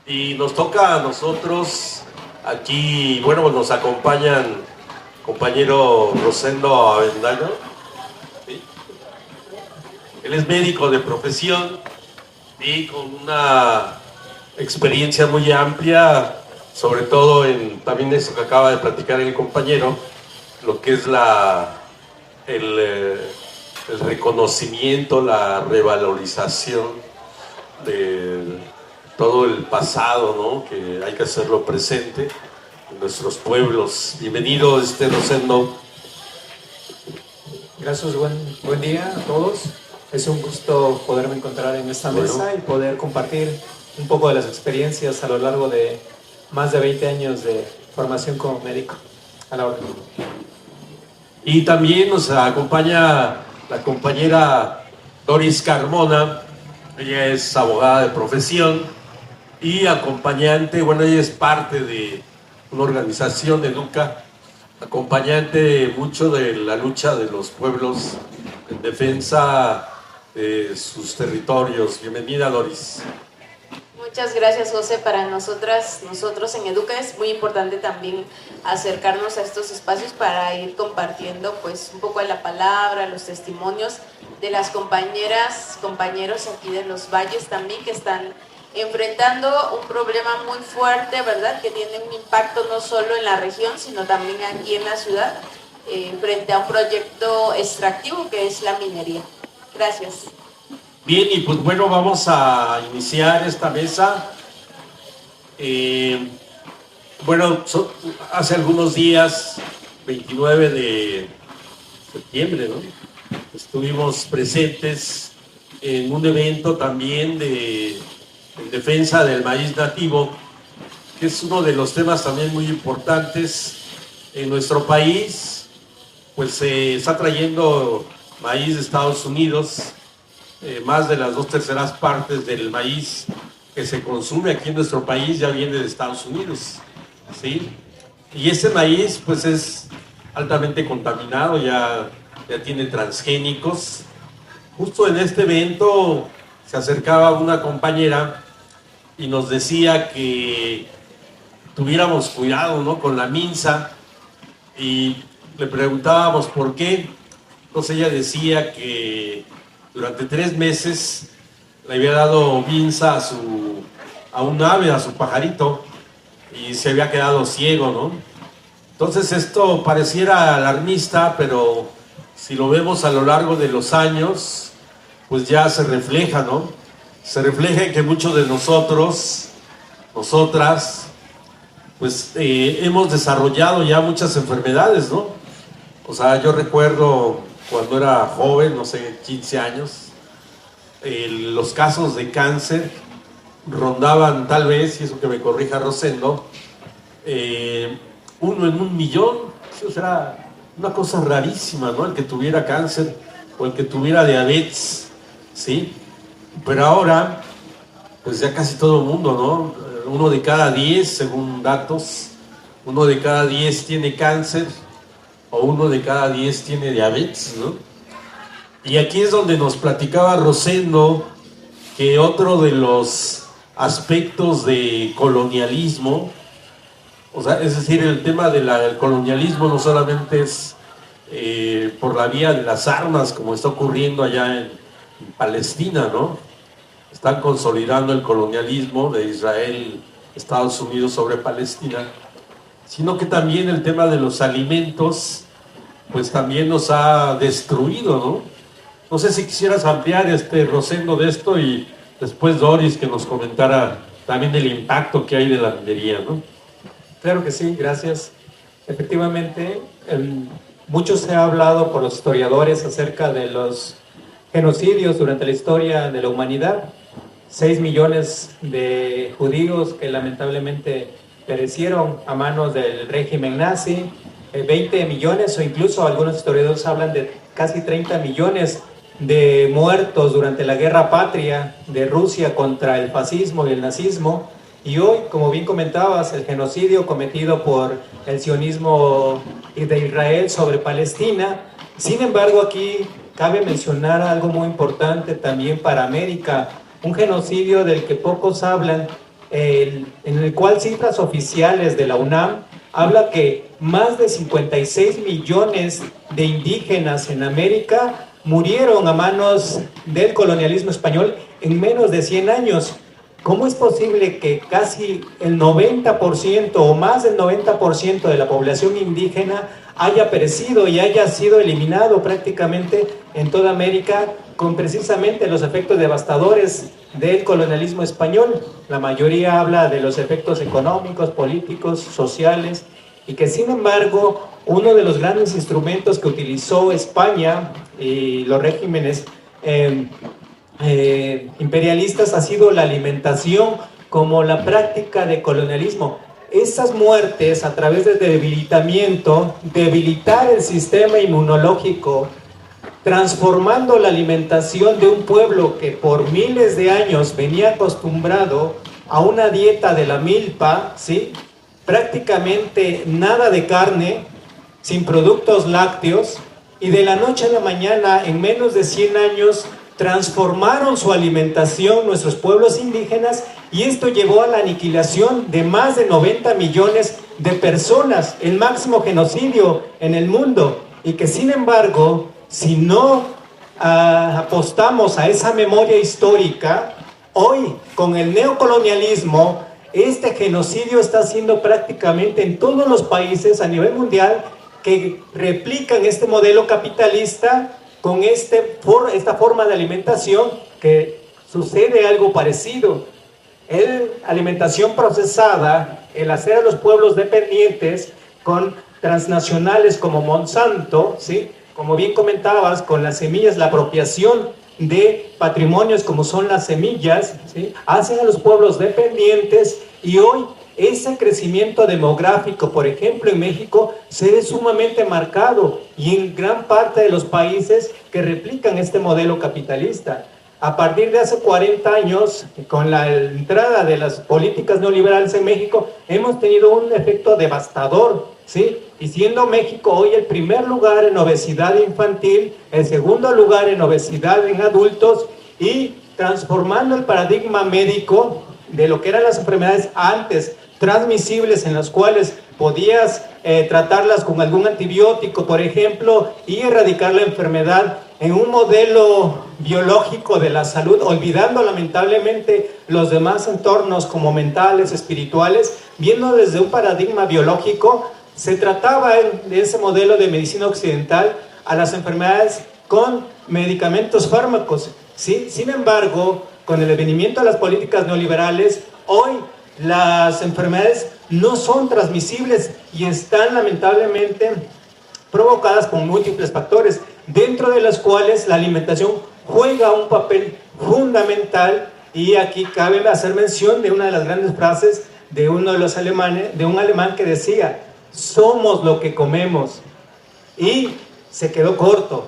Y nos toca a nosotros aquí, bueno, pues nos acompañan compañero Rosendo Avendaño, ¿sí? Él es médico de profesión y con una experiencia muy amplia, sobre todo en también eso que acaba de platicar el compañero, lo que es el reconocimiento, la revalorización de todo el pasado, ¿no? Que hay que hacerlo presente en nuestros pueblos. Bienvenido, Rosendo. Gracias, buen día a todos. Es un gusto poderme encontrar en esta mesa y poder compartir un poco de las experiencias a lo largo de más de 20 años de formación como médico. A la orden. Y también nos acompaña la compañera Doris Carmona. Ella es abogada de profesión y acompañante, bueno, ella es parte de una organización, Educa, acompañante mucho de la lucha de los pueblos en defensa de sus territorios. Bienvenida, Doris. Muchas gracias, José. Para nosotros en Educa es muy importante también acercarnos a estos espacios para ir compartiendo pues un poco de la palabra, los testimonios de las compañeras, compañeros aquí de los valles también que están enfrentando un problema muy fuerte, ¿verdad? Que tiene un impacto no solo en la región, sino también aquí en la ciudad, frente a un proyecto extractivo que es la minería. Gracias. Bien, y pues bueno, vamos a iniciar esta mesa. Bueno, hace algunos días, 29 de septiembre, ¿no? Estuvimos presentes en un evento también en defensa del maíz nativo, que es uno de los temas también muy importantes en nuestro país. Pues se está trayendo maíz de Estados Unidos. Más de las 2/3 partes del maíz que se consume aquí en nuestro país ya viene de Estados Unidos, ¿sí? Y ese maíz pues es altamente contaminado, ya tiene transgénicos. Justo en este evento se acercaba una compañera y nos decía que tuviéramos cuidado, ¿no?, con la minza, y le preguntábamos por qué. Entonces ella decía que durante 3 meses le había dado minza a un ave, a su pajarito, y se había quedado ciego, ¿no? Entonces esto pareciera alarmista, pero si lo vemos a lo largo de los años, pues ya se refleja, ¿no? Se refleja en que muchos de nosotros, nosotras, pues hemos desarrollado ya muchas enfermedades, ¿no? O sea, yo recuerdo cuando era joven, no sé, 15 años, los casos de cáncer rondaban tal vez, y eso que me corrija Rosendo, 1 en 1.000.000. Eso era una cosa rarísima, ¿no? El que tuviera cáncer o el que tuviera diabetes, ¿sí? Pero ahora, pues ya casi todo el mundo, ¿no? 1 de cada 10, según datos, 1 de cada 10 tiene cáncer, o 1 de cada 10 tiene diabetes, ¿no? Y aquí es donde nos platicaba Rosendo que otro de los aspectos de colonialismo, o sea, es decir, el tema del colonialismo no solamente es por la vía de las armas, como está ocurriendo allá en Palestina, ¿no? Están consolidando el colonialismo de Israel, Estados Unidos sobre Palestina, sino que también el tema de los alimentos, pues también nos ha destruido, ¿no? No sé si quisieras ampliar, Rosendo, de esto, y después Doris que nos comentara también el impacto que hay de la minería, ¿no? Claro que sí, gracias. Efectivamente, mucho se ha hablado por los historiadores acerca de los genocidios durante la historia de la humanidad. 6 millones de judíos que lamentablemente perecieron a manos del régimen nazi, 20 millones o incluso algunos historiadores hablan de casi 30 millones de muertos durante la guerra patria de Rusia contra el fascismo y el nazismo. Y hoy, como bien comentabas, el genocidio cometido por el sionismo de Israel sobre Palestina. Sin embargo, aquí cabe mencionar algo muy importante también para América, un genocidio del que pocos hablan en el cual cifras oficiales de la UNAM habla que más de 56 millones de indígenas en América murieron a manos del colonialismo español en menos de 100 años. ¿Cómo es posible que casi el 90% o más del 90% de la población indígena haya perecido y haya sido eliminado prácticamente en toda América con precisamente los efectos devastadores del colonialismo español? La mayoría habla de los efectos económicos, políticos, sociales, y que sin embargo uno de los grandes instrumentos que utilizó España y los regímenes imperialistas ha sido la alimentación como la práctica de colonialismo. Esas muertes a través de debilitamiento, debilitar el sistema inmunológico, transformando la alimentación de un pueblo que por miles de años venía acostumbrado a una dieta de la milpa, ¿sí? Prácticamente nada de carne, sin productos lácteos, y de la noche a la mañana, en menos de 100 años, transformaron su alimentación nuestros pueblos indígenas, y esto llevó a la aniquilación de más de 90 millones de personas, el máximo genocidio en el mundo, y que sin embargo, si no apostamos a esa memoria histórica, hoy con el neocolonialismo, este genocidio está siendo prácticamente en todos los países a nivel mundial que replican este modelo capitalista con esta forma de alimentación, que sucede algo parecido. Alimentación procesada, el hacer a los pueblos dependientes con transnacionales como Monsanto, ¿sí? Como bien comentabas, con las semillas, la apropiación de patrimonios como son las semillas, ¿sí? Hacen a los pueblos dependientes, y hoy ese crecimiento demográfico, por ejemplo en México, se ve sumamente marcado, y en gran parte de los países que replican este modelo capitalista. A partir de hace 40 años, con la entrada de las políticas neoliberales en México, hemos tenido un efecto devastador, ¿sí? Y siendo México hoy el primer lugar en obesidad infantil, el segundo lugar en obesidad en adultos, y transformando el paradigma médico de lo que eran las enfermedades antes transmisibles, en las cuales podías tratarlas con algún antibiótico, por ejemplo, y erradicar la enfermedad, en un modelo biológico de la salud, olvidando lamentablemente los demás entornos como mentales, espirituales, viendo desde un paradigma biológico. Se trataba de ese modelo de medicina occidental a las enfermedades con medicamentos, fármacos, ¿sí? Sin embargo, con el advenimiento de las políticas neoliberales, hoy las enfermedades no son transmisibles y están lamentablemente provocadas por múltiples factores, dentro de los cuales la alimentación juega un papel fundamental. Y aquí cabe hacer mención de una de las grandes frases de uno de los alemanes, de un alemán, que decía: somos lo que comemos. Y se quedó corto.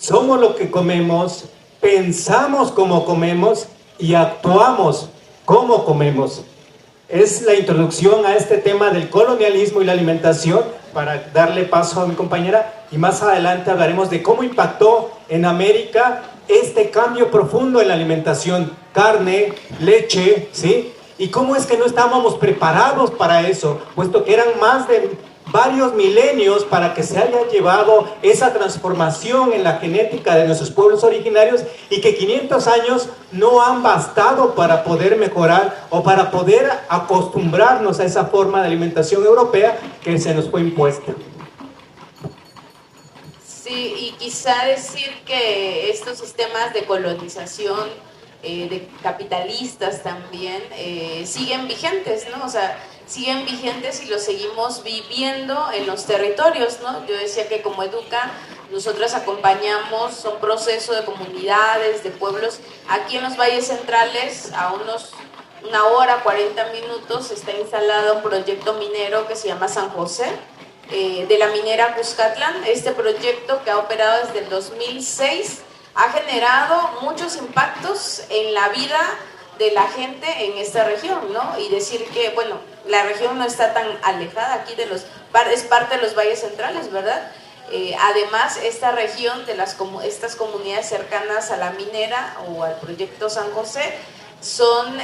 Somos lo que comemos, pensamos como comemos y actuamos como comemos. Es la introducción a este tema del colonialismo y la alimentación, para darle paso a mi compañera, y más adelante hablaremos de cómo impactó en América este cambio profundo en la alimentación, carne, leche, ¿sí? Y cómo es que no estábamos preparados para eso, puesto que eran más de varios milenios para que se haya llevado esa transformación en la genética de nuestros pueblos originarios, y que 500 años no han bastado para poder mejorar o para poder acostumbrarnos a esa forma de alimentación europea que se nos fue impuesta. Sí, y quizá decir que estos sistemas de colonización, de capitalistas también, siguen vigentes, ¿no? O sea, siguen vigentes y los seguimos viviendo en los territorios, ¿no? Yo decía que como Educa, nosotros acompañamos un proceso de comunidades, de pueblos. Aquí en los valles centrales, a una hora, 40 minutos, está instalado un proyecto minero que se llama San José, de la minera Cuscatlán. Este proyecto, que ha operado desde el 2006, ha generado muchos impactos en la vida de la gente en esta región, ¿no? Y decir que, bueno, la región no está tan alejada aquí es parte de los valles centrales, ¿verdad? Además, esta región de estas comunidades cercanas a la minera o al proyecto San José son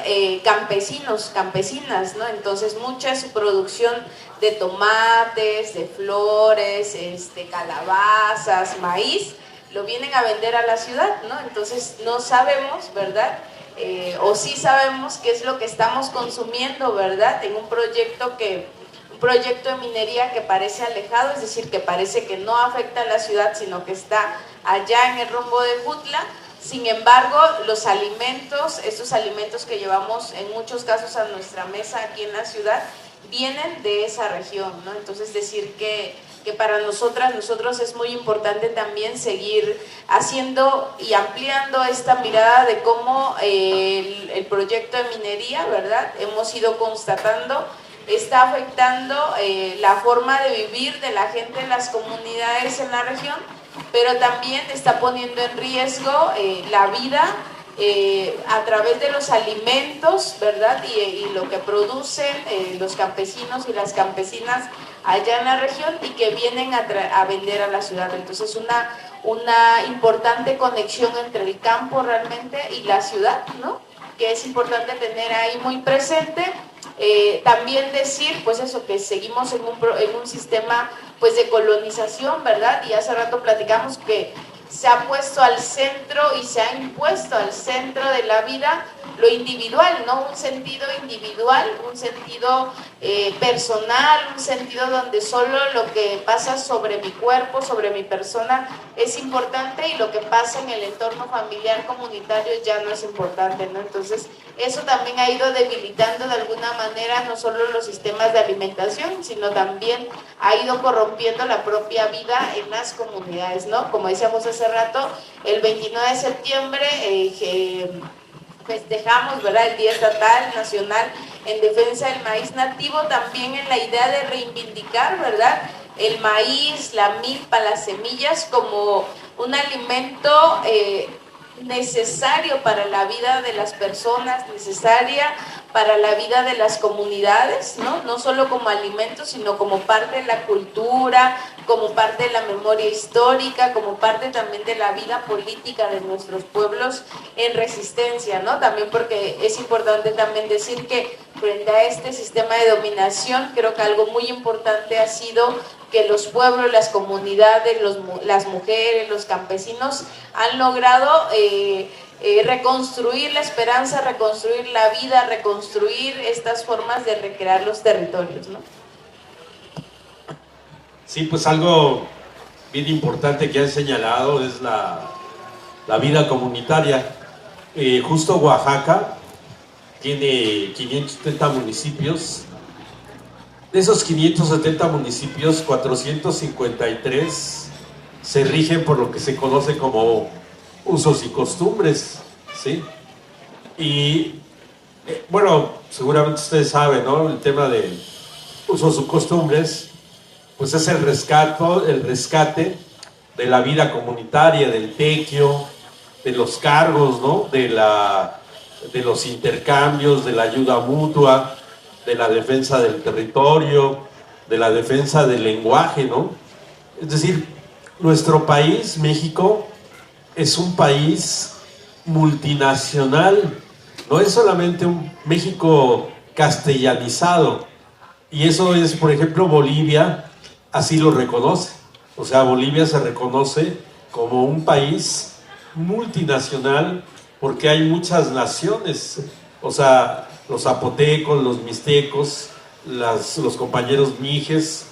campesinos, campesinas, ¿no? Entonces mucha de su producción de tomates, de flores, calabazas, maíz, lo vienen a vender a la ciudad, ¿no? Entonces no sabemos, ¿verdad? O sí sabemos qué es lo que estamos consumiendo, ¿verdad? En un proyecto de minería que parece alejado, es decir, que parece que no afecta a la ciudad, sino que está allá en el rumbo de Jutla. Sin embargo, los alimentos, estos alimentos que llevamos en muchos casos a nuestra mesa aquí en la ciudad, vienen de esa región, ¿no? Entonces decir que para nosotros es muy importante también seguir haciendo y ampliando esta mirada de cómo el proyecto de minería, ¿verdad? Hemos ido constatando, está afectando la forma de vivir de la gente en las comunidades en la región, pero también está poniendo en riesgo la vida a través de los alimentos, ¿verdad? Y lo que producen los campesinos y las campesinas allá en la región y que vienen a vender a la ciudad. Entonces una importante conexión entre el campo realmente y la ciudad, ¿no? Que es importante tener ahí muy presente. También decir, pues eso, que seguimos en un sistema pues de colonización, ¿verdad? Y hace rato platicamos que se ha puesto al centro y se ha impuesto al centro de la vida lo individual, ¿no? Un sentido individual, un sentido personal, un sentido donde solo lo que pasa sobre mi cuerpo, sobre mi persona es importante y lo que pasa en el entorno familiar comunitario ya no es importante, ¿no? Entonces eso también ha ido debilitando de alguna manera no solo los sistemas de alimentación, sino también ha ido corrompiendo la propia vida en las comunidades, ¿no? Como decíamos hace rato, el 29 de septiembre festejamos, ¿verdad?, el Día Estatal Nacional en Defensa del Maíz Nativo, también en la idea de reivindicar, ¿verdad?, el maíz, la milpa, las semillas como un alimento necesario para la vida de las personas, necesaria para la vida de las comunidades, ¿no? No solo como alimento, sino como parte de la cultura, como parte de la memoria histórica, como parte también de la vida política de nuestros pueblos en resistencia, ¿no? También porque es importante también decir que frente a este sistema de dominación, creo que algo muy importante ha sido que los pueblos, las comunidades, las mujeres, los campesinos han logrado reconstruir la esperanza, reconstruir la vida, reconstruir estas formas de recrear los territorios, ¿no? Sí, pues algo bien importante que han señalado es la vida comunitaria. Justo Oaxaca tiene 570 municipios. De esos 570 municipios, 453 se rigen por lo que se conoce como usos y costumbres, ¿sí? Y bueno, seguramente ustedes saben, ¿no? El tema de usos y costumbres, pues es el rescate de la vida comunitaria, del tequio, de los cargos, ¿no? De los intercambios, de la ayuda mutua, de la defensa del territorio, de la defensa del lenguaje, ¿no? Es decir, nuestro país, México, es un país multinacional, no es solamente un México castellanizado, y eso es, por ejemplo, Bolivia así lo reconoce. O sea, Bolivia se reconoce como un país multinacional porque hay muchas naciones, o sea, los zapotecos, los mixtecos, los compañeros mijes,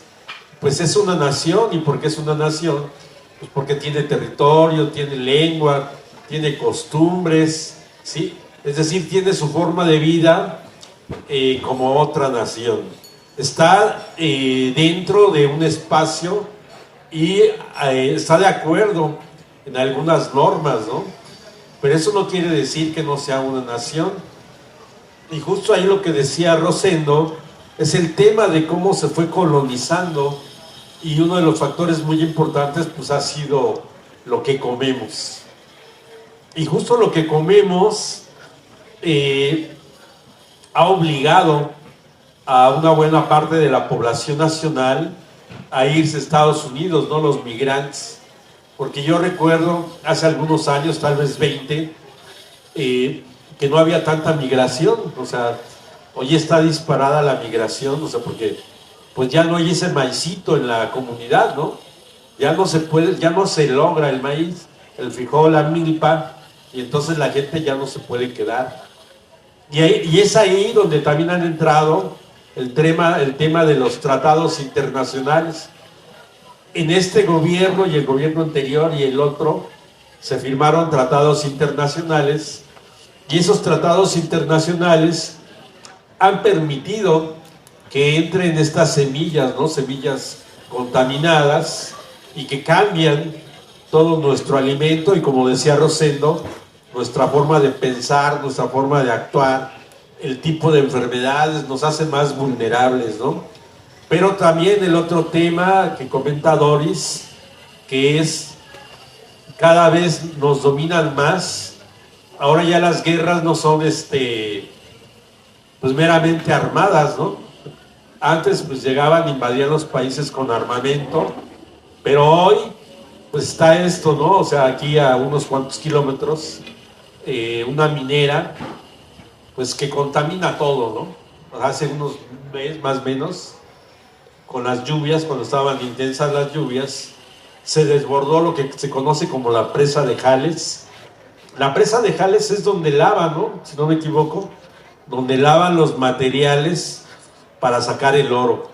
pues es una nación. ¿Y por qué es una nación? Pues porque tiene territorio, tiene lengua, tiene costumbres, ¿sí? Es decir, tiene su forma de vida como otra nación. Está dentro de un espacio y está de acuerdo en algunas normas, ¿no? Pero eso no quiere decir que no sea una nación. Y justo ahí lo que decía Rosendo es el tema de cómo se fue colonizando, y uno de los factores muy importantes pues ha sido lo que comemos. Y justo lo que comemos ha obligado a una buena parte de la población nacional a irse a Estados Unidos, ¿no? Los migrantes. Porque yo recuerdo hace algunos años, tal vez 20, que no había tanta migración, o sea, hoy está disparada la migración, o sea, porque pues ya no hay ese maicito en la comunidad, ¿no? Ya no se puede, ya no se logra el maíz, el frijol, la milpa, y entonces la gente ya no se puede quedar. Y es ahí donde también han entrado el tema de los tratados internacionales. En este gobierno y el gobierno anterior y el otro se firmaron tratados internacionales, y esos tratados internacionales han permitido que entren estas semillas, ¿no? Semillas contaminadas, y que cambian todo nuestro alimento y, como decía Rosendo, nuestra forma de pensar, nuestra forma de actuar, el tipo de enfermedades nos hace más vulnerables, ¿no? Pero también el otro tema que comenta Doris, que es cada vez nos dominan más. Ahora ya las guerras no son pues meramente armadas, ¿no? Antes pues llegaban, invadían los países con armamento, pero hoy pues está esto, ¿no? O sea, aquí a unos cuantos kilómetros, una minera, pues que contamina todo, ¿no? Hace unos meses, más o menos, con las lluvias, cuando estaban intensas las lluvias, se desbordó lo que se conoce como la presa de Jales. La presa de Jales es donde lavan, ¿no? Si no me equivoco, donde lavan los materiales para sacar el oro.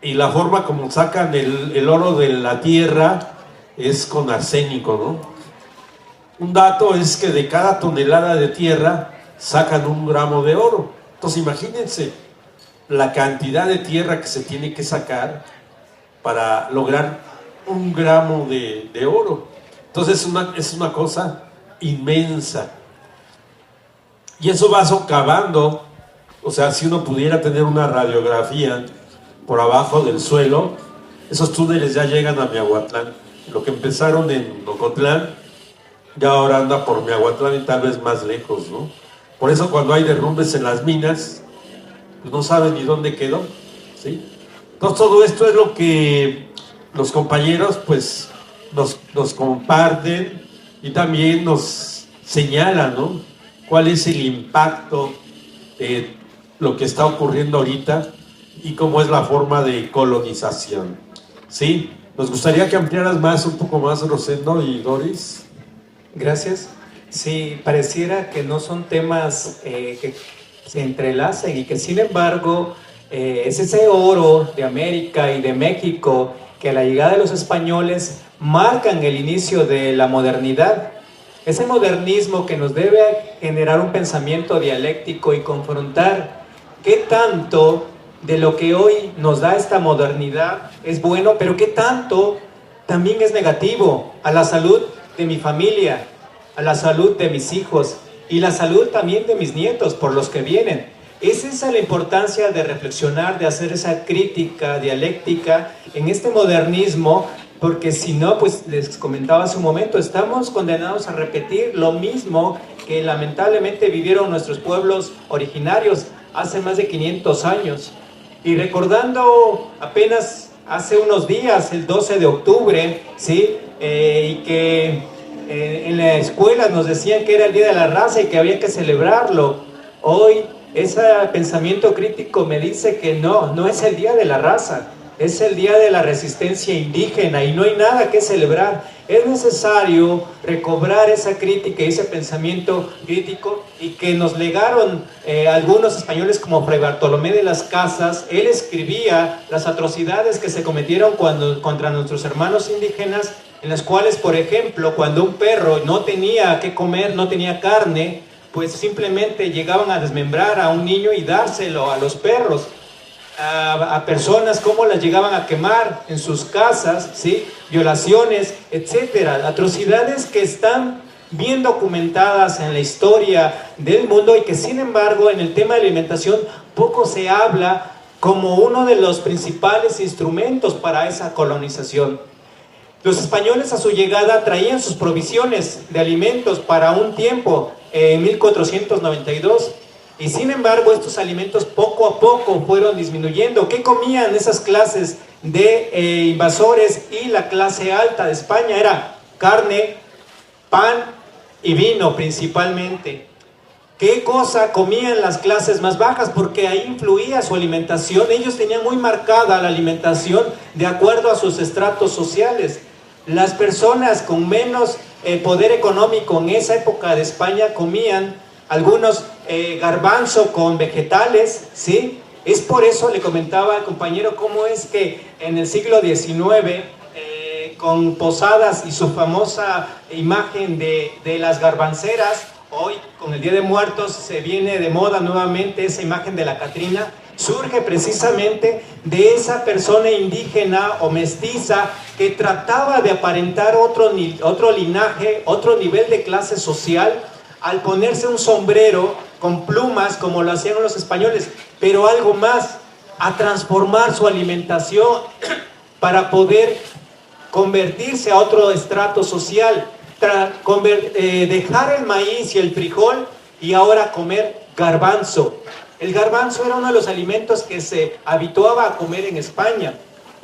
Y la forma como sacan el oro de la tierra es con arsénico, ¿no? Un dato es que de cada tonelada de tierra sacan 1 gramo de oro. Entonces imagínense la cantidad de tierra que se tiene que sacar para lograr 1 gramo de oro. Entonces es una cosa inmensa. Y eso va socavando, o sea, si uno pudiera tener una radiografía por abajo del suelo, esos túneles ya llegan a Miahuatlán. Lo que empezaron en Ocotlán, ya ahora anda por Miahuatlán y tal vez más lejos, ¿no? Por eso cuando hay derrumbes en las minas, pues no saben ni dónde quedó, ¿sí? Entonces todo esto es lo que los compañeros pues nos comparten y también nos señalan, ¿no? Cuál es el impacto de lo que está ocurriendo ahorita y cómo es la forma de colonización, ¿sí? Nos gustaría que ampliaras más, un poco más, Rosendo y Doris. Gracias. Sí, pareciera que no son temas que se entrelacen y que sin embargo es ese oro de América y de México que a la llegada de los españoles marcan el inicio de la modernidad. Ese modernismo que nos debe generar un pensamiento dialéctico y confrontar qué tanto de lo que hoy nos da esta modernidad es bueno, pero qué tanto también es negativo a la salud de mi familia, a la salud de mis hijos y la salud también de mis nietos por los que vienen. Es esa la importancia de reflexionar, de hacer esa crítica dialéctica en este modernismo, porque si no, pues les comentaba hace un momento, estamos condenados a repetir lo mismo que lamentablemente vivieron nuestros pueblos originarios hace más de 500 años. Y recordando apenas hace unos días, el 12 de octubre, ¿sí? Y que en la escuela nos decían que era el Día de la Raza y que había que celebrarlo. Hoy ese pensamiento crítico me dice que no es el Día de la Raza, es el Día de la Resistencia Indígena y no hay nada que celebrar. Es necesario recobrar esa crítica y ese pensamiento crítico y que nos legaron algunos españoles como Fray Bartolomé de las Casas. Él escribía las atrocidades que se cometieron contra nuestros hermanos indígenas, en las cuales, por ejemplo, cuando un perro no tenía que comer, no tenía carne, pues simplemente llegaban a desmembrar a un niño y dárselo a los perros. A personas, cómo las llegaban a quemar en sus casas, ¿sí? Violaciones, etcétera, atrocidades que están bien documentadas en la historia del mundo y que sin embargo en el tema de alimentación poco se habla como uno de los principales instrumentos para esa colonización. Los españoles a su llegada traían sus provisiones de alimentos para un tiempo, en 1492, y sin embargo estos alimentos poco a poco fueron disminuyendo. ¿Qué comían esas clases de invasores y la clase alta de España? Era carne, pan y vino principalmente. ¿Qué cosa comían las clases más bajas? Porque ahí influía su alimentación. Ellos tenían muy marcada la alimentación de acuerdo a sus estratos sociales. Las personas con menos poder económico en esa época de España comían algunos garbanzo con vegetales, ¿sí? Es por eso, le comentaba al compañero, cómo es que en el siglo XIX, con Posadas y su famosa imagen de las garbanceras, hoy, con el Día de Muertos, se viene de moda nuevamente esa imagen de la Catrina, surge precisamente de esa persona indígena o mestiza que trataba de aparentar otro linaje, otro nivel de clase social, al ponerse un sombrero con plumas, como lo hacían los españoles, pero algo más, a transformar su alimentación para poder convertirse a otro estrato social, dejar el maíz y el frijol y ahora comer garbanzo. El garbanzo era uno de los alimentos que se habituaba a comer en España,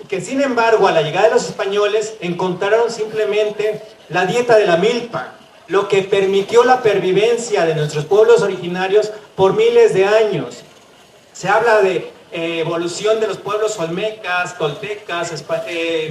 que sin embargo a la llegada de los españoles encontraron simplemente la dieta de la milpa, lo que permitió la pervivencia de nuestros pueblos originarios por miles de años. Se habla de evolución de los pueblos olmecas, toltecas,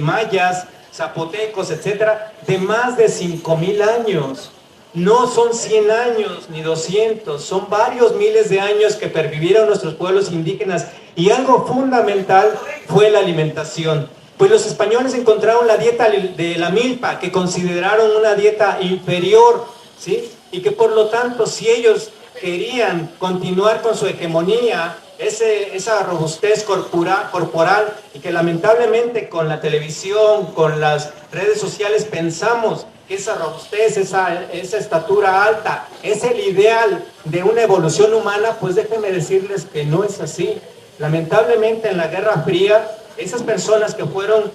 mayas, zapotecos, etcétera, de más de 5,000 años. No son 100 años ni 200, son varios miles de años que pervivieron nuestros pueblos indígenas, y algo fundamental fue la alimentación. Pues los españoles encontraron la dieta de la milpa, que consideraron una dieta inferior, ¿sí? Y que por lo tanto, si ellos querían continuar con su hegemonía, esa robustez corporal, y que lamentablemente con la televisión, con las redes sociales, pensamos que esa robustez, esa estatura alta, es el ideal de una evolución humana, pues déjenme decirles que no es así. Lamentablemente en la Guerra Fría, esas personas que fueron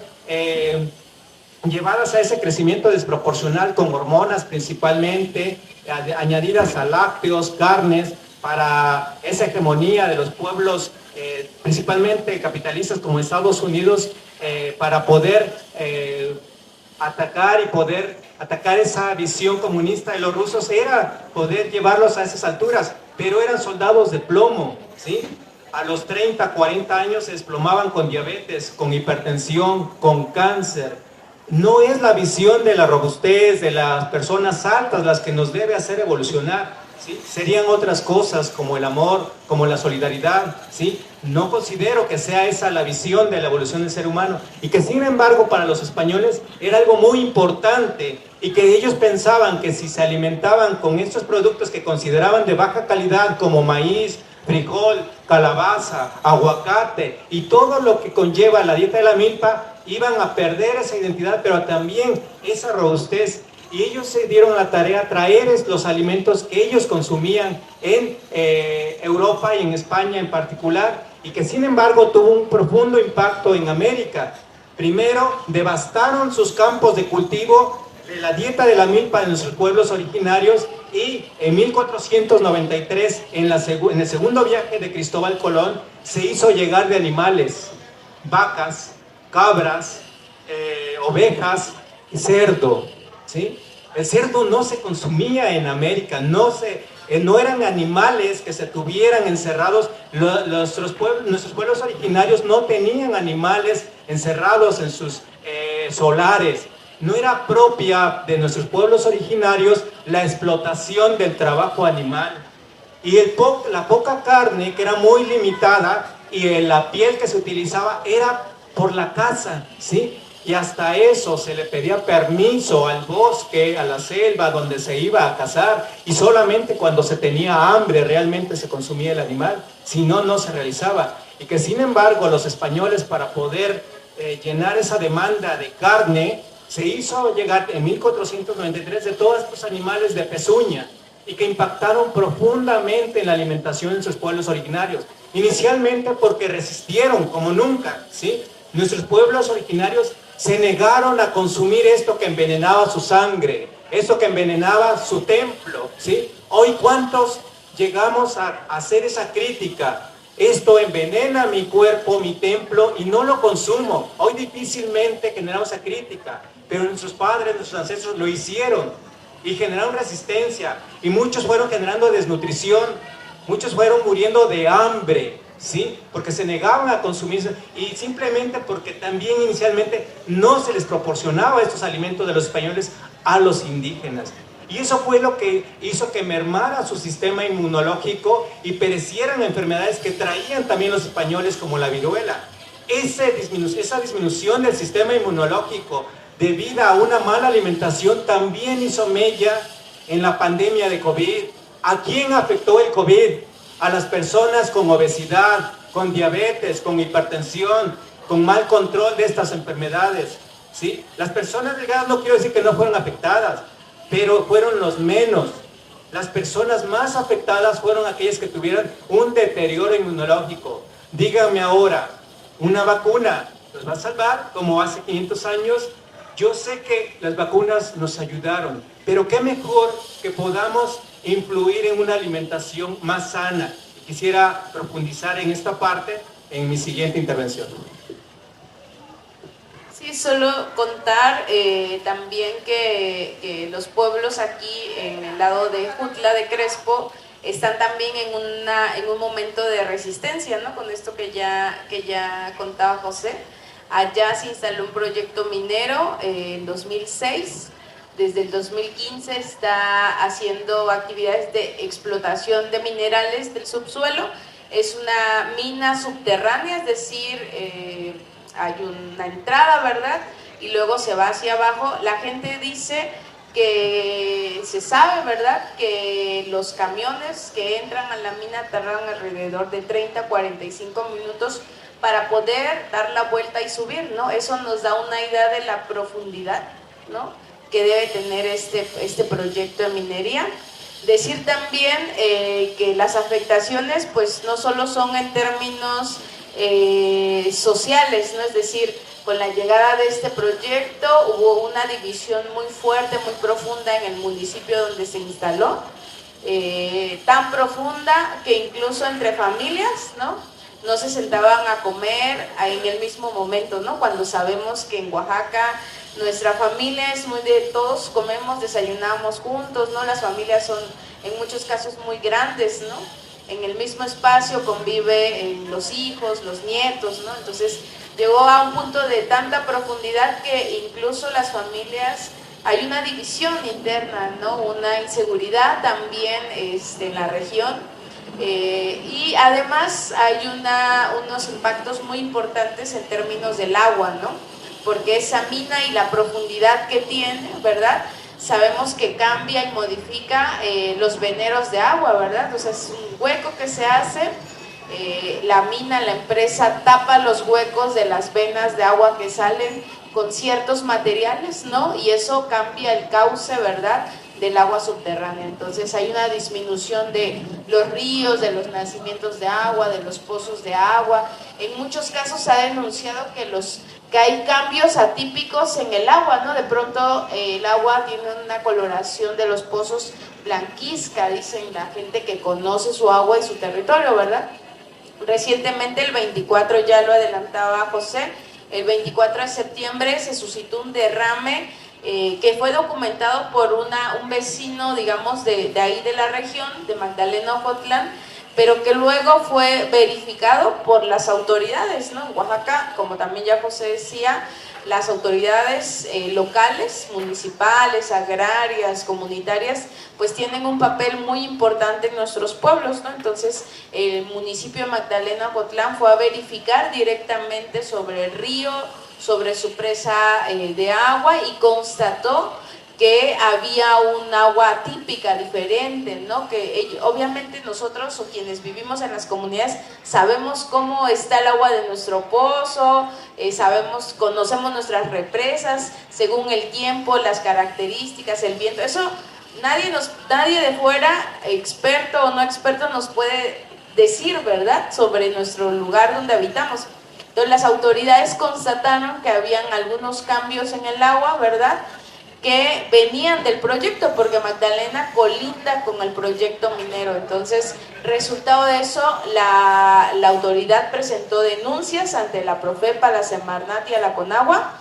llevadas a ese crecimiento desproporcional con hormonas principalmente, añadidas a lácteos, carnes, para esa hegemonía de los pueblos, principalmente capitalistas como Estados Unidos, para poder atacar esa visión comunista de los rusos, era poder llevarlos a esas alturas, pero eran soldados de plomo, ¿sí? A los 30, 40 años se desplomaban con diabetes, con hipertensión, con cáncer. No es la visión de la robustez, de las personas altas, las que nos debe hacer evolucionar, ¿sí? Serían otras cosas como el amor, como la solidaridad, ¿sí? No considero que sea esa la visión de la evolución del ser humano, y que sin embargo para los españoles era algo muy importante, y que ellos pensaban que si se alimentaban con estos productos que consideraban de baja calidad, como maíz, frijol, calabaza, aguacate y todo lo que conlleva la dieta de la milpa, iban a perder esa identidad, pero también esa robustez. Y ellos se dieron la tarea de traer los alimentos que ellos consumían en Europa y en España en particular, y que sin embargo tuvo un profundo impacto en América. Primero, devastaron sus campos de cultivo de la dieta de la milpa de nuestros pueblos originarios, y en 1493, en el segundo viaje de Cristóbal Colón, se hizo llegar de animales, vacas, cabras, ovejas y cerdo, ¿sí? El cerdo no se consumía en América, no eran animales que se tuvieran encerrados. Nuestros pueblos originarios no tenían animales encerrados en sus solares. No era propia de nuestros pueblos originarios la explotación del trabajo animal. Y la poca carne, que era muy limitada, y la piel que se utilizaba era por la caza, ¿sí? Y hasta eso se le pedía permiso al bosque, a la selva donde se iba a cazar, y solamente cuando se tenía hambre realmente se consumía el animal, si no, no se realizaba. Y que sin embargo los españoles, para poder llenar esa demanda de carne, se hizo llegar en 1493 de todos estos animales de pezuña, y que impactaron profundamente en la alimentación de sus pueblos originarios. Inicialmente porque resistieron como nunca, ¿sí? Nuestros pueblos originarios se negaron a consumir esto que envenenaba su sangre, esto que envenenaba su templo, ¿sí? Hoy, ¿cuántos llegamos a hacer esa crítica? Esto envenena mi cuerpo, mi templo, y no lo consumo. Hoy difícilmente generamos esa crítica, pero nuestros padres, nuestros ancestros lo hicieron. y generaron resistencia, y muchos fueron generando desnutrición, muchos fueron muriendo de hambre, ¿sí? Porque se negaban a consumir, y simplemente porque también inicialmente no se les proporcionaba estos alimentos de los españoles a los indígenas. Y eso fue lo que hizo que mermara su sistema inmunológico y perecieran enfermedades que traían también los españoles, como la viruela. Esa disminución del sistema inmunológico debido a una mala alimentación también hizo mella en la pandemia de COVID. ¿A quién afectó el COVID? A las personas con obesidad, con diabetes, con hipertensión, con mal control de estas enfermedades, ¿sí? Las personas delgadas no quiero decir que no fueron afectadas, pero fueron los menos. Las personas más afectadas fueron aquellas que tuvieron un deterioro inmunológico. Díganme ahora, ¿una vacuna los va a salvar como hace 500 años? Yo sé que las vacunas nos ayudaron, pero qué mejor que podamos influir en una alimentación más sana. Quisiera profundizar en esta parte en mi siguiente intervención. Sí, solo contar también que los pueblos aquí en el lado de Jutla de Crespo están también en un momento de resistencia, ¿no? Con esto que ya contaba José. Allá se instaló un proyecto minero en 2006. Desde el 2015 está haciendo actividades de explotación de minerales del subsuelo. Es una mina subterránea, es decir, hay una entrada, ¿verdad? Y luego se va hacia abajo. La gente dice que se sabe, ¿verdad?, que los camiones que entran a la mina tardan alrededor de 30 a 45 minutos para poder dar la vuelta y subir, ¿no? Eso nos da una idea de la profundidad, ¿no?, que debe tener este proyecto de minería. Decir también que las afectaciones pues no solo son en términos sociales, ¿no? Es decir, con la llegada de este proyecto hubo una división muy fuerte, muy profunda en el municipio donde se instaló, tan profunda que incluso entre familias, no se sentaban a comer en el mismo momento, ¿no? Cuando sabemos que en Oaxaca nuestra familia es muy de todos comemos, desayunamos juntos, ¿no? Las familias son en muchos casos muy grandes, ¿no? En el mismo espacio conviven los hijos, los nietos, ¿no? Entonces llegó a un punto de tanta profundidad que incluso las familias, hay una división interna, ¿no? Una inseguridad también en la región, y además hay unos impactos muy importantes en términos del agua, ¿no? Porque esa mina y la profundidad que tiene, ¿verdad?, sabemos que cambia y modifica los veneros de agua, ¿verdad? O sea, es un hueco que se hace, la mina, la empresa tapa los huecos de las venas de agua que salen con ciertos materiales, ¿no? Y eso cambia el cauce, ¿verdad?, del agua subterránea. Entonces hay una disminución de los ríos, de los nacimientos de agua, de los pozos de agua. En muchos casos se ha denunciado que hay cambios atípicos en el agua, ¿no? De pronto el agua tiene una coloración de los pozos blanquizca, dicen la gente que conoce su agua y su territorio, ¿verdad? Recientemente, el 24, ya lo adelantaba José, el 24 de septiembre se suscitó un derrame que fue documentado por un vecino, digamos, de ahí de la región, de Magdalena Ocotlán, pero que luego fue verificado por las autoridades, ¿no? En Oaxaca, como también ya José decía, las autoridades locales, municipales, agrarias, comunitarias, pues tienen un papel muy importante en nuestros pueblos, ¿no? Entonces, el municipio de Magdalena Ocotlán fue a verificar directamente sobre el río, sobre su presa de agua, y constató que había un agua atípica, diferente, ¿no? Que obviamente nosotros o quienes vivimos en las comunidades sabemos cómo está el agua de nuestro pozo, conocemos nuestras represas según el tiempo, las características, el viento. Eso nadie de fuera, experto o no experto, nos puede decir, ¿verdad?, sobre nuestro lugar donde habitamos. Entonces las autoridades constataron que habían algunos cambios en el agua, ¿verdad?, que venían del proyecto, porque Magdalena colinda con el proyecto minero. Entonces, resultado de eso, la autoridad presentó denuncias ante la Profepa, la Semarnat y a la Conagua,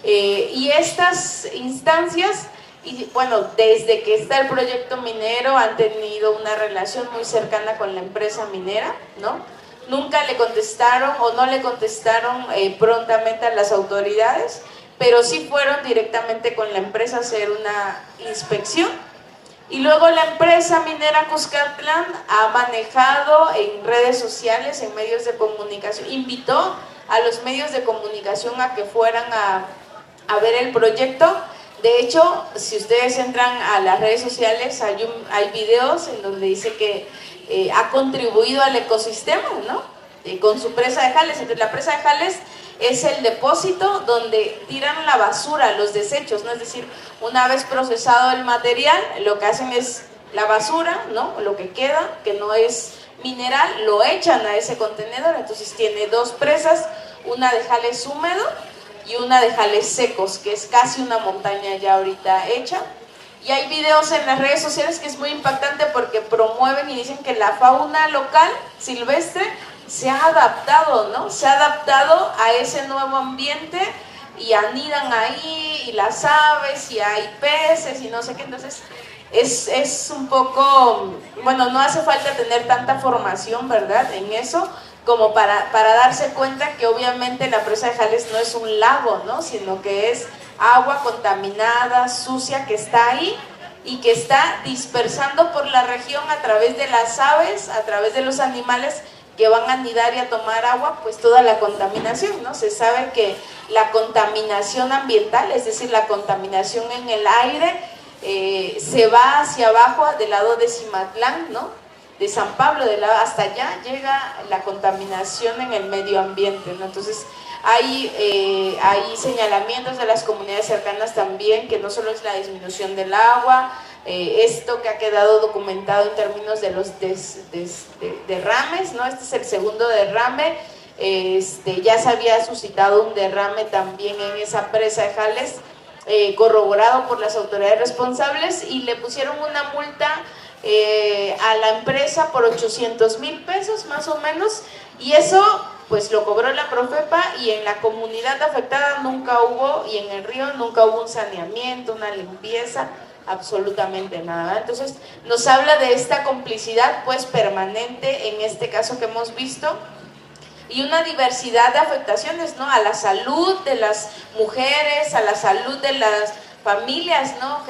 y estas instancias y bueno, desde que está el proyecto minero han tenido una relación muy cercana con la empresa minera, ¿no? Nunca le contestaron o no le contestaron prontamente a las autoridades, pero sí fueron directamente con la empresa a hacer una inspección. Y luego la empresa minera Cuscatlán ha manejado en redes sociales, en medios de comunicación, invitó a los medios de comunicación a que fueran a ver el proyecto. De hecho, si ustedes entran a las redes sociales, hay videos en donde dice que ha contribuido al ecosistema, ¿no? Con su presa de Jales. Entonces, la presa de Jales es el depósito donde tiran la basura, los desechos, ¿no? Es decir, una vez procesado el material, lo que hacen es la basura, ¿no? Lo que queda, que no es mineral, lo echan a ese contenedor. Entonces tiene dos presas, una de Jales húmedo y una de Jales secos, que es casi una montaña ya ahorita hecha. Y hay videos en las redes sociales que es muy impactante porque promueven y dicen que la fauna local, silvestre, se ha adaptado, ¿no? Se ha adaptado a ese nuevo ambiente y anidan ahí, y las aves, y hay peces, y no sé qué. Entonces, es un poco, bueno, no hace falta tener tanta formación, ¿verdad?, en eso, como para darse cuenta que obviamente la presa de Jales no es un lago, ¿no?, sino que es agua contaminada, sucia, que está ahí y que está dispersando por la región a través de las aves, a través de los animales que van a anidar y a tomar agua, pues toda la contaminación, ¿no? Se sabe que la contaminación ambiental, es decir, la contaminación en el aire, se va hacia abajo del lado de Cimatlán, ¿no?, de San Pablo, hasta allá llega la contaminación en el medio ambiente, ¿no? Entonces hay señalamientos de las comunidades cercanas también, que no solo es la disminución del agua, esto que ha quedado documentado en términos de los derrames, ¿no? Este es el segundo derrame. Ya se había suscitado un derrame también en esa presa de Jales, corroborado por las autoridades responsables, y le pusieron una multa a la empresa por 800,000 pesos más o menos, y eso pues lo cobró la Profepa, y en la comunidad afectada nunca hubo, y en el río nunca hubo un saneamiento, una limpieza, absolutamente nada. Entonces nos habla de esta complicidad pues permanente en este caso que hemos visto, y una diversidad de afectaciones, ¿no?, a la salud de las mujeres, a la salud de las familias, ¿no?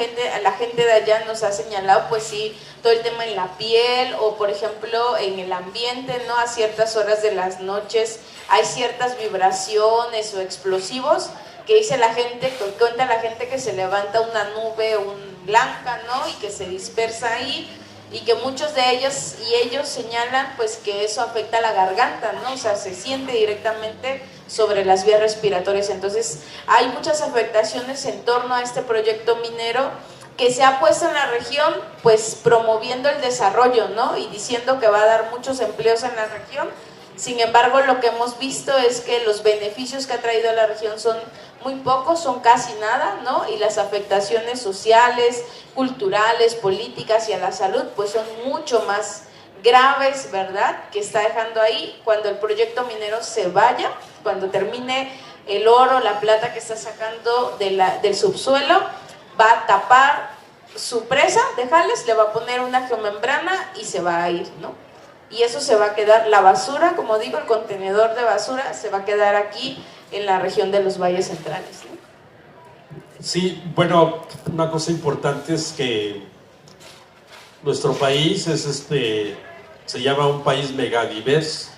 La gente de allá nos ha señalado, pues sí, todo el tema en la piel, o por ejemplo en el ambiente, ¿no? A ciertas horas de las noches hay ciertas vibraciones o explosivos que dice la gente, que cuenta la gente que se levanta una nube blanca, ¿no?, y que se dispersa ahí, y que muchos de ellos y ellos señalan pues que eso afecta a la garganta, ¿no? O sea, se siente directamente sobre las vías respiratorias. Entonces hay muchas afectaciones en torno a este proyecto minero que se ha puesto en la región, pues promoviendo el desarrollo, ¿no?, y diciendo que va a dar muchos empleos en la región. Sin embargo, lo que hemos visto es que los beneficios que ha traído a la región son muy pocos, son casi nada, ¿no? Y las afectaciones sociales, culturales, políticas y a la salud, pues son mucho más graves, ¿verdad?, que está dejando ahí. Cuando el proyecto minero se vaya, cuando termine el oro, la plata que está sacando del subsuelo, va a tapar su presa de Jales, le va a poner una geomembrana y se va a ir, ¿no? Y eso se va a quedar, la basura, como digo, el contenedor de basura se va a quedar aquí en la región de los valles centrales, ¿no? Sí, bueno, una cosa importante es que nuestro país se llama un país megadiverso.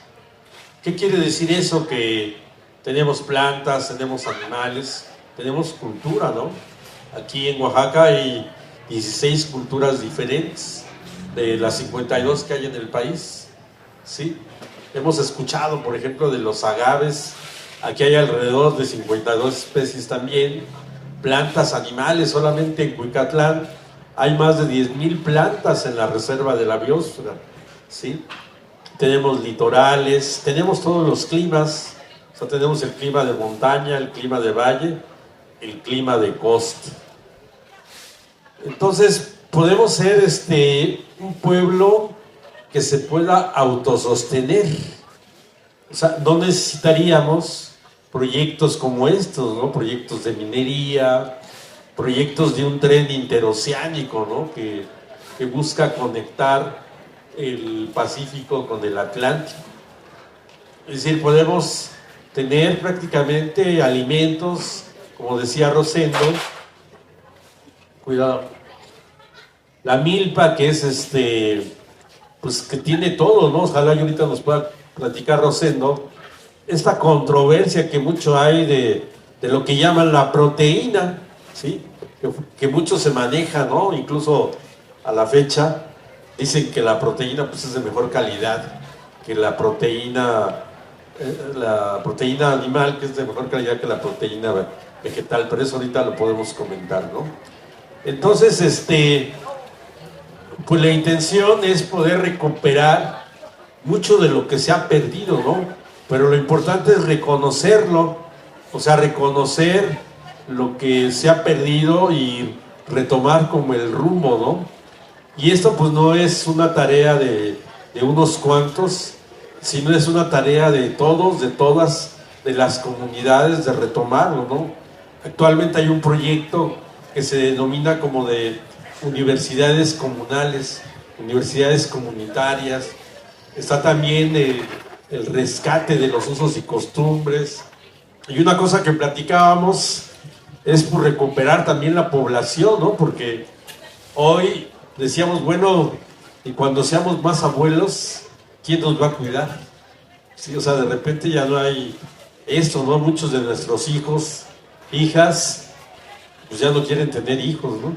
¿Qué quiere decir eso? Que tenemos plantas, tenemos animales, tenemos cultura, ¿no? Aquí en Oaxaca hay 16 culturas diferentes de las 52 que hay en el país, ¿sí? Hemos escuchado, por ejemplo, de los agaves. Aquí hay alrededor de 52 especies también. Plantas, animales, solamente en Cuicatlán hay más de 10,000 plantas en la reserva de la biosfera, ¿sí? Tenemos litorales, tenemos todos los climas, o sea, tenemos el clima de montaña, el clima de valle, el clima de costa. Entonces, podemos ser un pueblo que se pueda autosostener. O sea, no necesitaríamos proyectos como estos, ¿no? Proyectos de minería, proyectos de un tren interoceánico, ¿no? Que busca conectar el Pacífico con el Atlántico. Es decir, podemos tener prácticamente alimentos, como decía Rosendo, cuidado, la milpa, que es pues que tiene todo, ¿no? Ojalá y ahorita nos pueda platicar Rosendo, esta controversia que mucho hay de lo que llaman la proteína, ¿sí? Que mucho se maneja, ¿no? Incluso a la fecha dicen que la proteína pues es de mejor calidad que la proteína animal, que es de mejor calidad que la proteína vegetal, pero eso ahorita lo podemos comentar, ¿no? Entonces, pues la intención es poder recuperar mucho de lo que se ha perdido, ¿no? Pero lo importante es reconocerlo, o sea, reconocer lo que se ha perdido y retomar como el rumbo, ¿no? Y esto pues no es una tarea de unos cuantos, sino es una tarea de todos, de todas, de las comunidades, de retomarlo, ¿no? Actualmente hay un proyecto que se denomina como de universidades comunales, universidades comunitarias. Está también el rescate de los usos y costumbres. Y una cosa que platicábamos es por recuperar también la población, ¿no? Porque hoy decíamos, bueno, y cuando seamos más abuelos, ¿quién nos va a cuidar? Sí, o sea, de repente ya no hay esto, ¿no? Muchos de nuestros hijos, hijas, pues ya no quieren tener hijos, ¿no?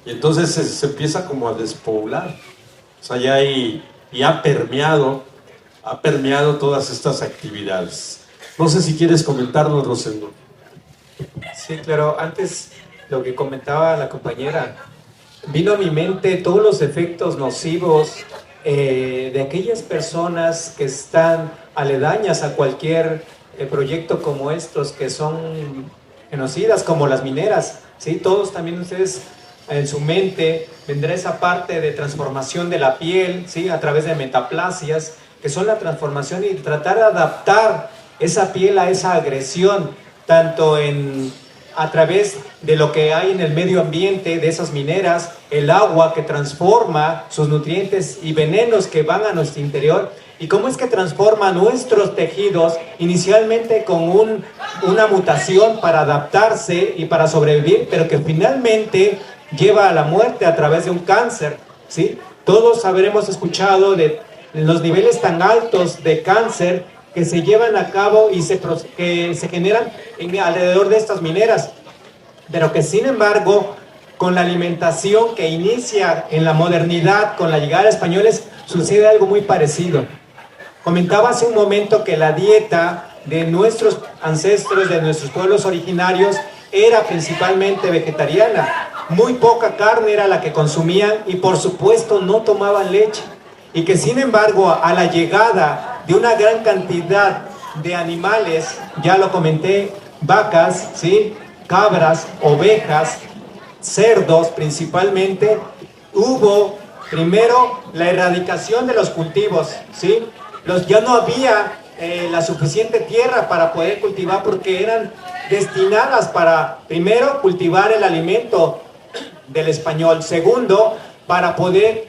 Y entonces se empieza como a despoblar. O sea, ya ha permeado todas estas actividades. No sé si quieres comentarnos, Rosendo. Sí, claro. Antes, lo que comentaba la compañera, vino a mi mente todos los efectos nocivos de aquellas personas que están aledañas a cualquier proyecto como estos, que son genocidas, como las mineras, ¿sí? Todos también ustedes en su mente vendrá esa parte de transformación de la piel, ¿sí? A través de metaplasias, que son la transformación y tratar de adaptar esa piel a esa agresión, tanto a través de lo que hay en el medio ambiente, de esas mineras, el agua que transforma sus nutrientes y venenos que van a nuestro interior, y cómo es que transforma nuestros tejidos inicialmente con una mutación para adaptarse y para sobrevivir, pero que finalmente lleva a la muerte a través de un cáncer, ¿sí? Todos habremos escuchado de los niveles tan altos de cáncer que se llevan a cabo y que se generan alrededor de estas mineras, pero que sin embargo con la alimentación que inicia en la modernidad, con la llegada de españoles, sucede algo muy parecido. Comentaba hace un momento que la dieta de nuestros ancestros, de nuestros pueblos originarios, era principalmente vegetariana. Muy poca carne era la que consumían y por supuesto no tomaban leche. Y que sin embargo a la llegada de una gran cantidad de animales, ya lo comenté, vacas, ¿sí? Cabras, ovejas, cerdos principalmente, hubo primero la erradicación de los cultivos, ¿sí? Ya no había la suficiente tierra para poder cultivar, porque eran destinadas para, primero, cultivar el alimento del español, segundo, para poder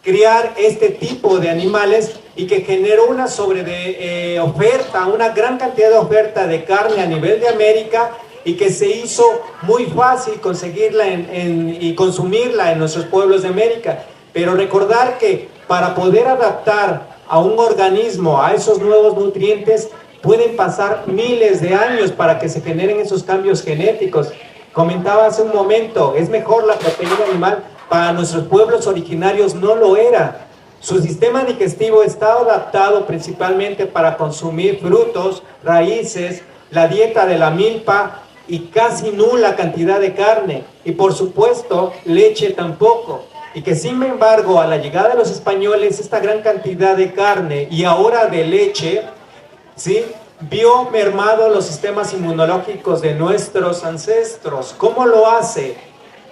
criar este tipo de animales, y que generó una oferta, una gran cantidad de oferta de carne a nivel de América, y que se hizo muy fácil conseguirla y consumirla en nuestros pueblos de América. Pero recordar que para poder adaptar a un organismo a esos nuevos nutrientes pueden pasar miles de años para que se generen esos cambios genéticos. Comentaba hace un momento, es mejor la proteína animal. Para nuestros pueblos originarios no lo era. Su sistema digestivo estaba adaptado principalmente para consumir frutos, raíces, la dieta de la milpa y casi nula cantidad de carne. Y por supuesto, leche tampoco. Y que sin embargo, a la llegada de los españoles, esta gran cantidad de carne y ahora de leche, ¿sí?, vio mermado los sistemas inmunológicos de nuestros ancestros. ¿Cómo lo hace?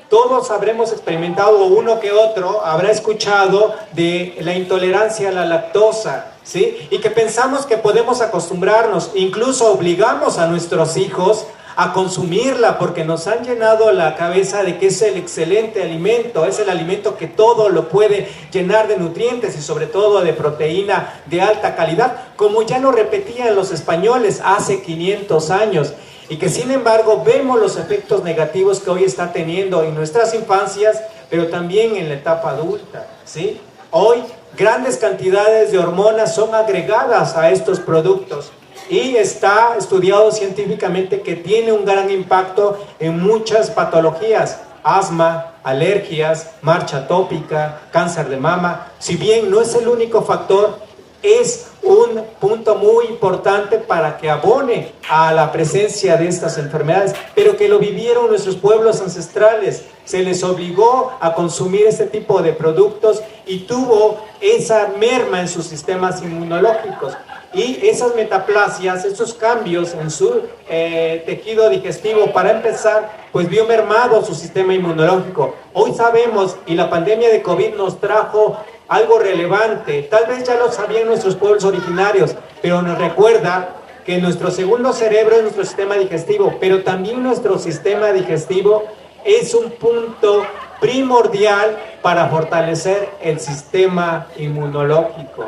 Todos habremos experimentado, uno que otro habrá escuchado de la intolerancia a la lactosa, ¿sí? Y que pensamos que podemos acostumbrarnos, incluso obligamos a nuestros hijos a consumirla porque nos han llenado la cabeza de que es el excelente alimento, es el alimento que todo lo puede llenar de nutrientes y sobre todo de proteína de alta calidad, como ya lo repetían los españoles hace 500 años. Y que sin embargo vemos los efectos negativos que hoy está teniendo en nuestras infancias, pero también en la etapa adulta, ¿sí? Hoy grandes cantidades de hormonas son agregadas a estos productos y está estudiado científicamente que tiene un gran impacto en muchas patologías: asma, alergias, marcha atópica, cáncer de mama. Si bien no es el único factor, es un punto muy importante para que abone a la presencia de estas enfermedades, pero que lo vivieron nuestros pueblos ancestrales. Se les obligó a consumir este tipo de productos y tuvo esa merma en sus sistemas inmunológicos. Y esas metaplasias, esos cambios en su tejido digestivo, para empezar, pues vio mermado su sistema inmunológico. Hoy sabemos, y la pandemia de COVID nos trajo algo relevante, tal vez ya lo sabían nuestros pueblos originarios, pero nos recuerda que nuestro segundo cerebro es nuestro sistema digestivo, pero también nuestro sistema digestivo es un punto primordial para fortalecer el sistema inmunológico.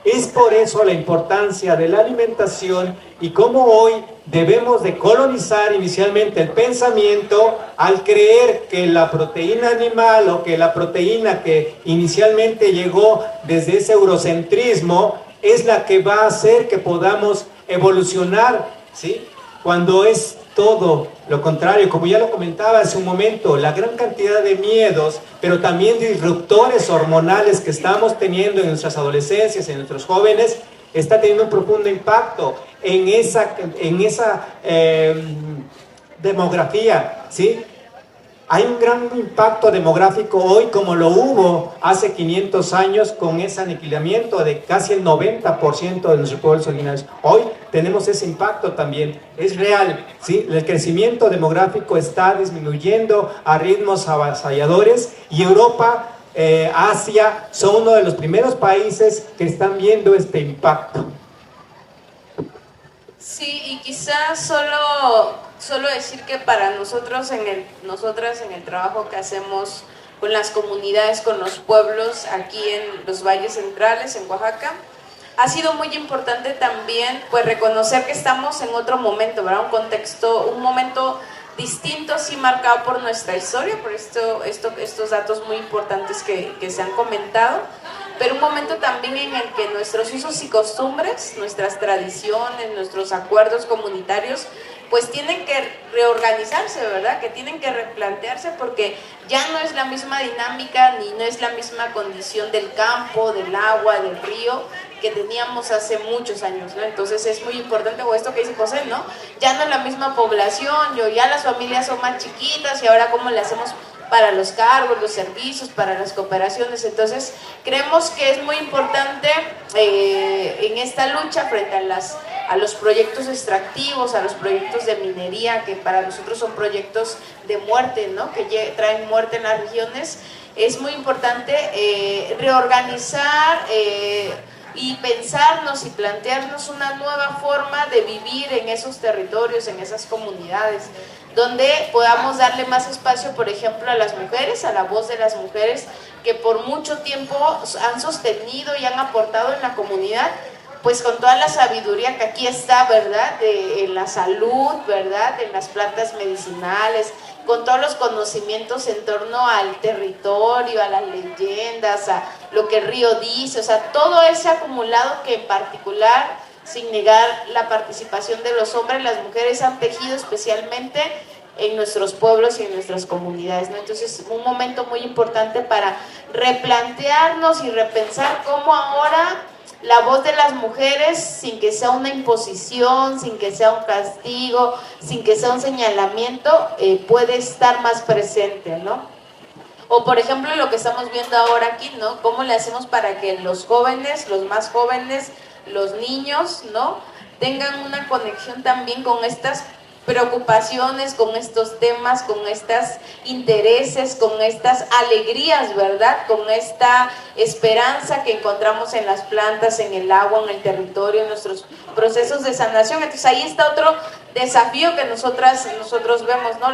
Es por eso la importancia de la alimentación y cómo hoy debemos de colonizar inicialmente el pensamiento al creer que la proteína animal o que la proteína que inicialmente llegó desde ese eurocentrismo es la que va a hacer que podamos evolucionar, ¿sí? Cuando es todo lo contrario, como ya lo comentaba hace un momento, la gran cantidad de miedos, pero también disruptores hormonales que estamos teniendo en nuestras adolescencias, en nuestros jóvenes, está teniendo un profundo impacto en esa demografía, ¿sí? Hay un gran impacto demográfico hoy como lo hubo hace 500 años con ese aniquilamiento de casi el 90% de nuestros pueblos originarios. Hoy tenemos ese impacto también, es real, ¿sí? El crecimiento demográfico está disminuyendo a ritmos avasalladores y Europa, Asia, son uno de los primeros países que están viendo este impacto. Sí, y quizás solo decir que para nosotras en el trabajo que hacemos con las comunidades, con los pueblos aquí en los valles centrales, en Oaxaca, ha sido muy importante también pues reconocer que estamos en otro momento, ¿verdad? Un momento distinto, sí, marcado por nuestra historia, por estos datos muy importantes que se han comentado, pero un momento también en el que nuestros usos y costumbres, nuestras tradiciones, nuestros acuerdos comunitarios, pues tienen que reorganizarse, ¿verdad? Que tienen que replantearse porque ya no es la misma dinámica ni no es la misma condición del campo, del agua, del río que teníamos hace muchos años, ¿no? Entonces es muy importante, o esto que dice José, ¿no? Ya no es la misma población, ya las familias son más chiquitas y ahora cómo le hacemos para los cargos, los servicios, para las cooperaciones. Entonces creemos que es muy importante en esta lucha frente a los proyectos extractivos, a los proyectos de minería, que para nosotros son proyectos de muerte, ¿no? Que traen muerte en las regiones. Es muy importante reorganizar y pensarnos y plantearnos una nueva forma de vivir en esos territorios, en esas comunidades, donde podamos darle más espacio, por ejemplo, a las mujeres, a la voz de las mujeres, que por mucho tiempo han sostenido y han aportado en la comunidad, pues con toda la sabiduría que aquí está, ¿verdad? En la salud, ¿verdad? En las plantas medicinales, con todos los conocimientos en torno al territorio, a las leyendas, a lo que el río dice, o sea, todo ese acumulado que en particular, sin negar la participación de los hombres, las mujeres han tejido especialmente en nuestros pueblos y en nuestras comunidades, ¿no? Entonces, un momento muy importante para replantearnos y repensar cómo ahora la voz de las mujeres, sin que sea una imposición, sin que sea un castigo, sin que sea un señalamiento, puede estar más presente, ¿no? O por ejemplo lo que estamos viendo ahora aquí, ¿no? ¿Cómo le hacemos para que los jóvenes, los más jóvenes, los niños, ¿no? Tengan una conexión también con estas preocupaciones, con estos temas, con estos intereses, con estas alegrías, ¿verdad? Con esta esperanza que encontramos en las plantas, en el agua, en el territorio, en nuestros procesos de sanación. Entonces ahí está otro desafío que nosotros vemos, ¿no?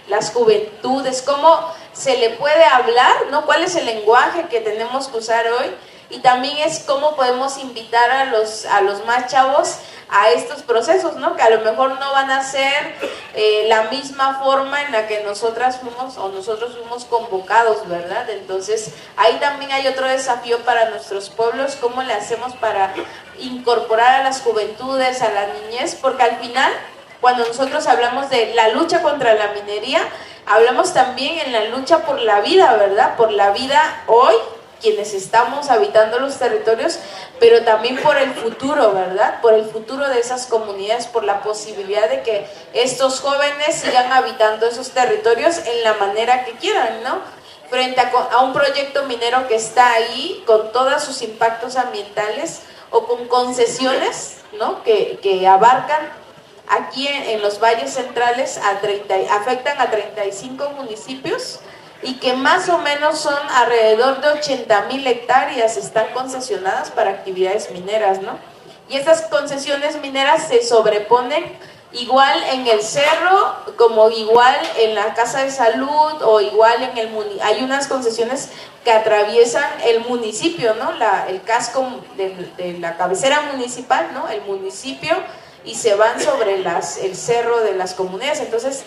Las juventudes, cómo se le puede hablar, ¿no? ¿Cuál es el lenguaje que tenemos que usar hoy? Y también es cómo podemos invitar a los más chavos a estos procesos, ¿no? Que a lo mejor no van a ser la misma forma en la que nosotros fuimos convocados, ¿verdad? Entonces, ahí también hay otro desafío para nuestros pueblos, cómo le hacemos para incorporar a las juventudes, a la niñez, porque al final, cuando nosotros hablamos de la lucha contra la minería, hablamos también en la lucha por la vida, ¿verdad? Por la vida hoy, quienes estamos habitando los territorios, pero también por el futuro, ¿verdad? Por el futuro de esas comunidades, por la posibilidad de que estos jóvenes sigan habitando esos territorios en la manera que quieran, ¿no? Frente a un proyecto minero que está ahí con todos sus impactos ambientales o con concesiones, ¿no? Que abarcan aquí en los valles centrales afectan a 35 municipios y que más o menos son alrededor de 80,000 hectáreas están concesionadas para actividades mineras, ¿no? Y estas concesiones mineras se sobreponen igual en el cerro, como igual en la casa de salud, o igual hay unas concesiones que atraviesan el municipio, ¿no? El casco de la cabecera municipal, ¿no? El municipio, y se van sobre el cerro de las comunidades. Entonces,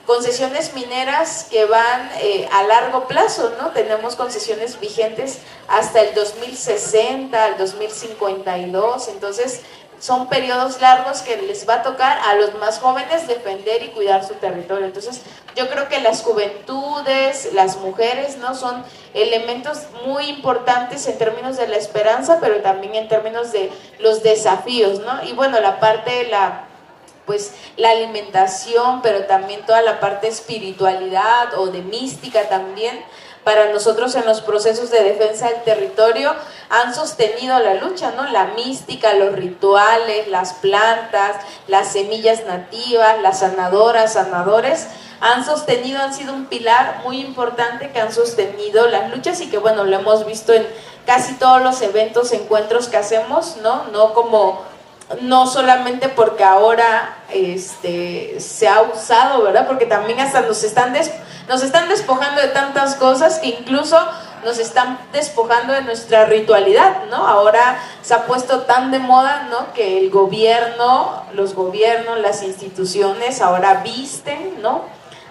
concesiones mineras que van a largo plazo, ¿no? Tenemos concesiones vigentes hasta el 2060, el 2052, entonces son periodos largos que les va a tocar a los más jóvenes defender y cuidar su territorio. Entonces yo creo que las juventudes, las mujeres, ¿no? Son elementos muy importantes en términos de la esperanza, pero también en términos de los desafíos, ¿no? Y bueno, la parte de la alimentación, pero también toda la parte de espiritualidad o de mística también, para nosotros en los procesos de defensa del territorio han sostenido la lucha, ¿no? La mística, los rituales, las plantas, las semillas nativas, las sanadoras, sanadores, han sido un pilar muy importante que han sostenido las luchas y que bueno, lo hemos visto en casi todos los eventos, encuentros que hacemos, ¿no? No solamente porque ahora se ha usado, ¿verdad? Porque también hasta nos están despojando de tantas cosas que incluso nos están despojando de nuestra ritualidad, ¿no? Ahora se ha puesto tan de moda, ¿no? Que los gobiernos, las instituciones ahora visten, ¿no?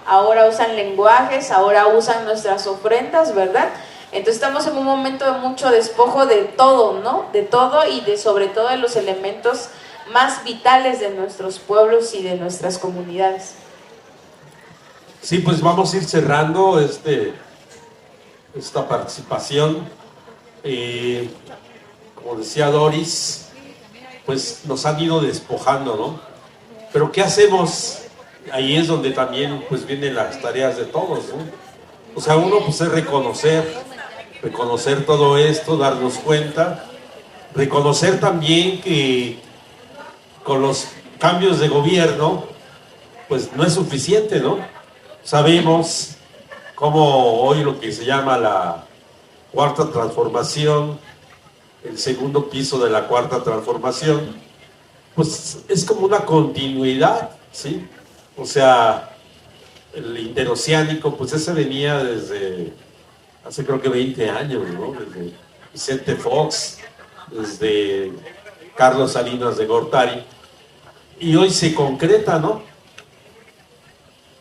Ahora usan lenguajes, ahora usan nuestras ofrendas, ¿verdad? Entonces estamos en un momento de mucho despojo de todo, ¿no? De todo y sobre todo de los elementos más vitales de nuestros pueblos y de nuestras comunidades. Sí, pues vamos a ir cerrando esta participación. Como decía Doris, pues nos han ido despojando, ¿no? Pero ¿qué hacemos? Ahí es donde también pues vienen las tareas de todos, ¿no? O sea, uno pues es reconocer todo esto, darnos cuenta, reconocer también que con los cambios de gobierno pues no es suficiente, ¿no? Sabemos cómo hoy lo que se llama la cuarta transformación, el segundo piso de la cuarta transformación, pues es como una continuidad, ¿sí? O sea, el interoceánico, pues ese venía desde hace creo que 20 años, ¿no? Desde Vicente Fox, desde Carlos Salinas de Gortari, y hoy se concreta, ¿no?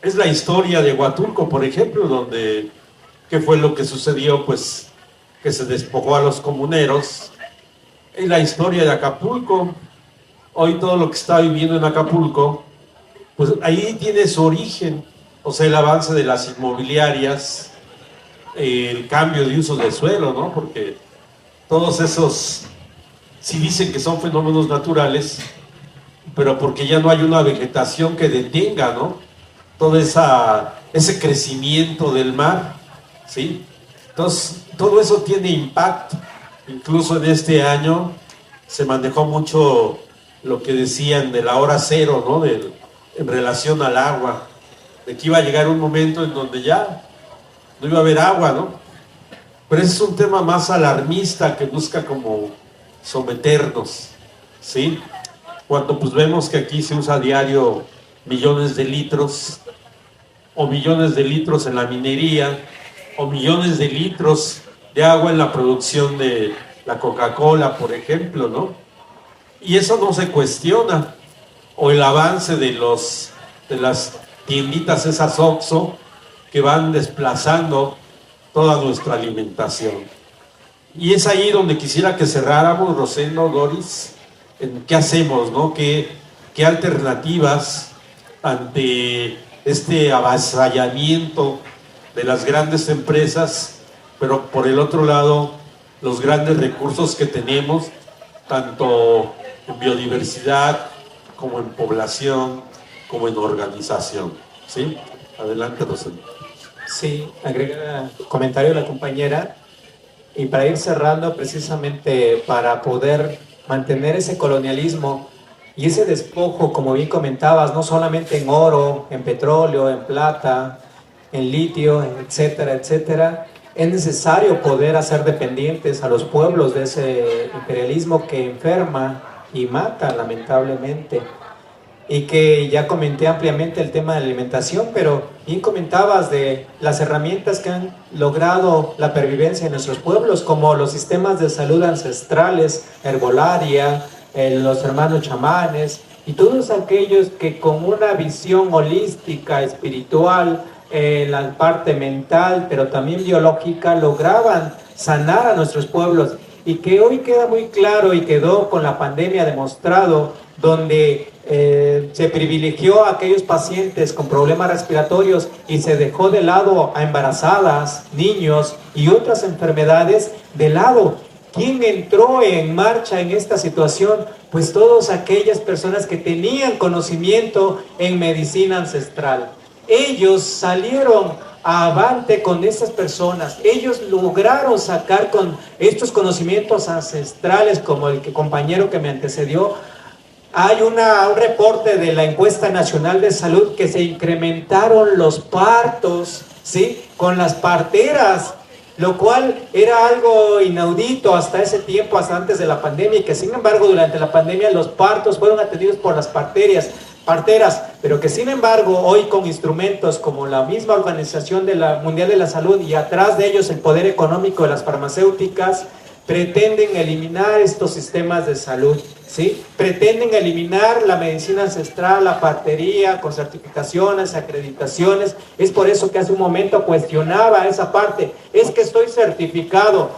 Es la historia de Huatulco, por ejemplo, donde, ¿qué fue lo que sucedió? Pues que se despojó a los comuneros. Es la historia de Acapulco. Hoy todo lo que está viviendo en Acapulco, pues ahí tiene su origen, o sea, el avance de las inmobiliarias, el cambio de uso del suelo, ¿no? Porque todos esos, sí dicen que son fenómenos naturales, pero porque ya no hay una vegetación que detenga, ¿no? Todo ese crecimiento del mar, ¿sí? Entonces, todo eso tiene impacto. Incluso en este año se manejó mucho lo que decían de la hora cero, ¿no? en relación al agua, de que iba a llegar un momento en donde ya no iba a haber agua, ¿no? Pero ese es un tema más alarmista que busca como someternos, ¿sí? Cuando pues vemos que aquí se usa a diario millones de litros, o millones de litros en la minería, o millones de litros de agua en la producción de la Coca-Cola, por ejemplo, ¿no? Y eso no se cuestiona. O el avance de las tienditas esas Oxxo que van desplazando toda nuestra alimentación. Y es ahí donde quisiera que cerráramos, Rosendo, Doris, en qué hacemos, ¿no? ¿Qué alternativas ante este avasallamiento de las grandes empresas, pero por el otro lado, los grandes recursos que tenemos, tanto en biodiversidad, como en población, como en organización? ¿Sí? Adelante, Rosendo. Sí, agrega comentario de la compañera. Y para ir cerrando, precisamente para poder mantener ese colonialismo y ese despojo, como bien comentabas, no solamente en oro, en petróleo, en plata, en litio, etcétera, etcétera, es necesario poder hacer dependientes a los pueblos de ese imperialismo que enferma y mata, lamentablemente. Y que ya comenté ampliamente el tema de la alimentación, pero bien comentabas de las herramientas que han logrado la pervivencia en nuestros pueblos, como los sistemas de salud ancestrales, herbolaria, los hermanos chamanes, y todos aquellos que con una visión holística, espiritual, la parte mental, pero también biológica, lograban sanar a nuestros pueblos, y que hoy queda muy claro y quedó con la pandemia demostrado, donde se privilegió a aquellos pacientes con problemas respiratorios y se dejó de lado a embarazadas, niños y otras enfermedades de lado. ¿Quién entró en marcha en esta situación? Pues todas aquellas personas que tenían conocimiento en medicina ancestral. Ellos salieron avante con estas personas. Ellos lograron sacar con estos conocimientos ancestrales, como el compañero que me antecedió. Hay un reporte de la Encuesta Nacional de Salud que se incrementaron los partos, ¿sí?, con las parteras, lo cual era algo inaudito hasta ese tiempo, hasta antes de la pandemia, y que sin embargo durante la pandemia los partos fueron atendidos por las parteras, pero que sin embargo hoy con instrumentos como la misma Organización Mundial de la Salud y atrás de ellos el poder económico de las farmacéuticas, pretenden eliminar estos sistemas de salud, ¿sí? Pretenden eliminar la medicina ancestral, la partería, con certificaciones, acreditaciones. Es por eso que hace un momento cuestionaba esa parte. Es que estoy certificado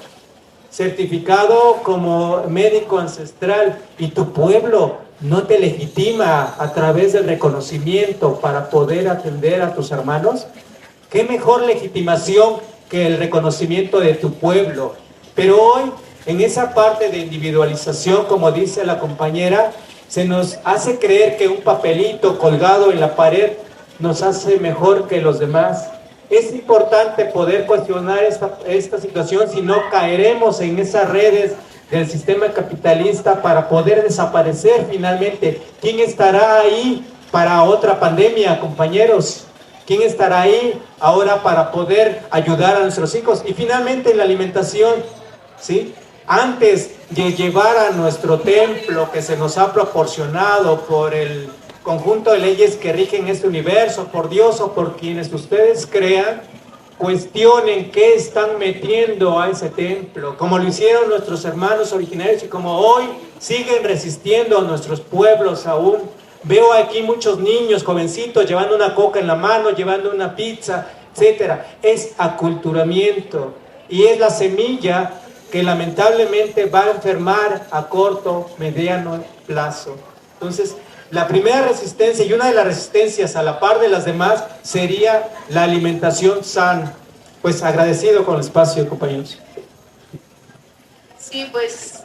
como médico ancestral, y tu pueblo no te legitima a través del reconocimiento para poder atender a tus hermanos. ¿Qué mejor legitimación que el reconocimiento de tu pueblo? Pero hoy, en esa parte de individualización, como dice la compañera, se nos hace creer que un papelito colgado en la pared nos hace mejor que los demás. Es importante poder cuestionar esta situación, si no caeremos en esas redes del sistema capitalista para poder desaparecer finalmente. ¿Quién estará ahí para otra pandemia, compañeros? ¿Quién estará ahí ahora para poder ayudar a nuestros hijos? Y finalmente en la alimentación, ¿sí? Antes de llevar a nuestro templo que se nos ha proporcionado por el conjunto de leyes que rigen este universo, por Dios o por quienes ustedes crean, cuestionen qué están metiendo a ese templo, como lo hicieron nuestros hermanos originarios y como hoy siguen resistiendo a nuestros pueblos aún. Veo aquí muchos niños, jovencitos, llevando una coca en la mano, llevando una pizza, etcétera. Es aculturamiento y es la semilla que lamentablemente va a enfermar a corto, mediano plazo. Entonces, la primera resistencia y una de las resistencias a la par de las demás sería la alimentación sana. Pues agradecido con el espacio, compañeros. Sí, pues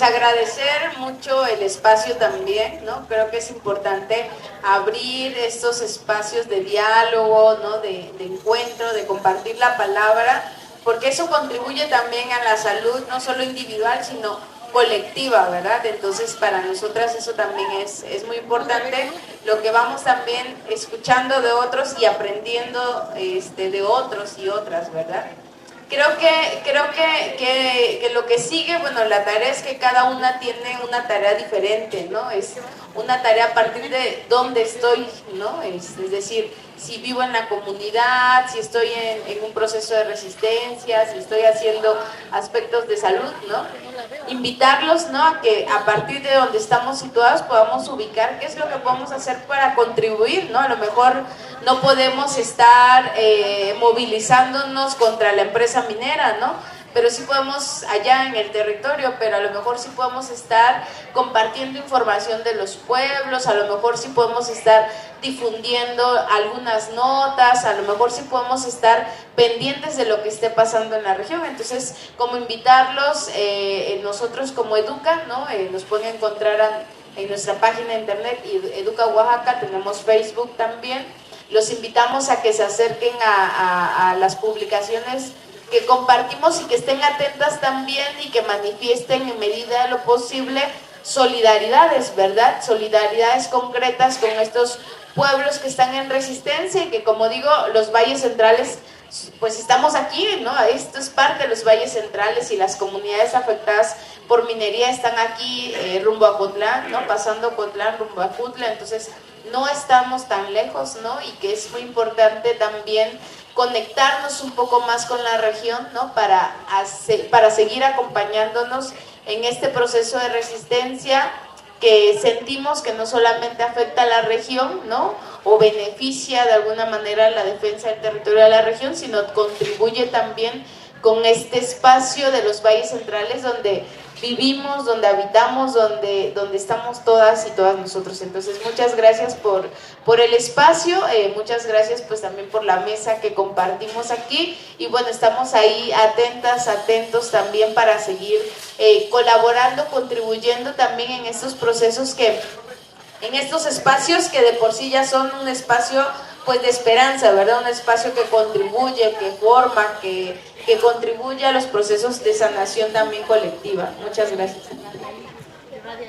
agradecer mucho el espacio también, ¿no? Creo que es importante abrir estos espacios de diálogo, ¿no? De encuentro, de compartir la palabra, porque eso contribuye también a la salud, no solo individual, sino colectiva, ¿verdad? Entonces para nosotras eso también es muy importante, lo que vamos también escuchando de otros y aprendiendo de otros y otras, ¿verdad? Creo que lo que sigue, bueno, la tarea es que cada una tiene una tarea diferente, ¿no? Es una tarea a partir de dónde estoy, ¿no? Es decir, si vivo en la comunidad, si estoy en un proceso de resistencia, si estoy haciendo aspectos de salud, ¿no? Invitarlos, ¿no? A que a partir de donde estamos situados podamos ubicar qué es lo que podemos hacer para contribuir, ¿no? A lo mejor no podemos estar movilizándonos contra la empresa minera, ¿no? Pero sí podemos allá en el territorio, pero a lo mejor sí podemos estar compartiendo información de los pueblos, a lo mejor sí podemos estar difundiendo algunas notas, a lo mejor sí podemos estar pendientes de lo que esté pasando en la región. Entonces, como invitarlos, nosotros como Educa, ¿no? Nos pueden encontrar en nuestra página de internet, Educa Oaxaca, tenemos Facebook también. Los invitamos a que se acerquen a las publicaciones que compartimos y que estén atentas también y que manifiesten en medida de lo posible solidaridades, ¿verdad? Solidaridades concretas con estos pueblos que están en resistencia y que, como digo, los valles centrales, pues estamos aquí, ¿no? Esto es parte de los valles centrales y las comunidades afectadas por minería están aquí rumbo a Cotlán, ¿no? Pasando Cotlán rumbo a Cutla, entonces no estamos tan lejos, ¿no? Y que es muy importante también conectarnos un poco más con la región, ¿no? Para seguir acompañándonos en este proceso de resistencia que sentimos que no solamente afecta a la región, ¿no? O beneficia de alguna manera la defensa del territorio de la región, sino contribuye también con este espacio de los valles centrales donde vivimos, donde habitamos, donde estamos todas y todas nosotros. Entonces, muchas gracias por el espacio, muchas gracias pues también por la mesa que compartimos aquí, y bueno, estamos ahí atentos también para seguir colaborando, contribuyendo también en estos procesos en estos espacios que de por sí ya son un espacio pues de esperanza, ¿verdad? Un espacio que contribuye, que forma, que contribuye a los procesos de sanación también colectiva. Muchas gracias.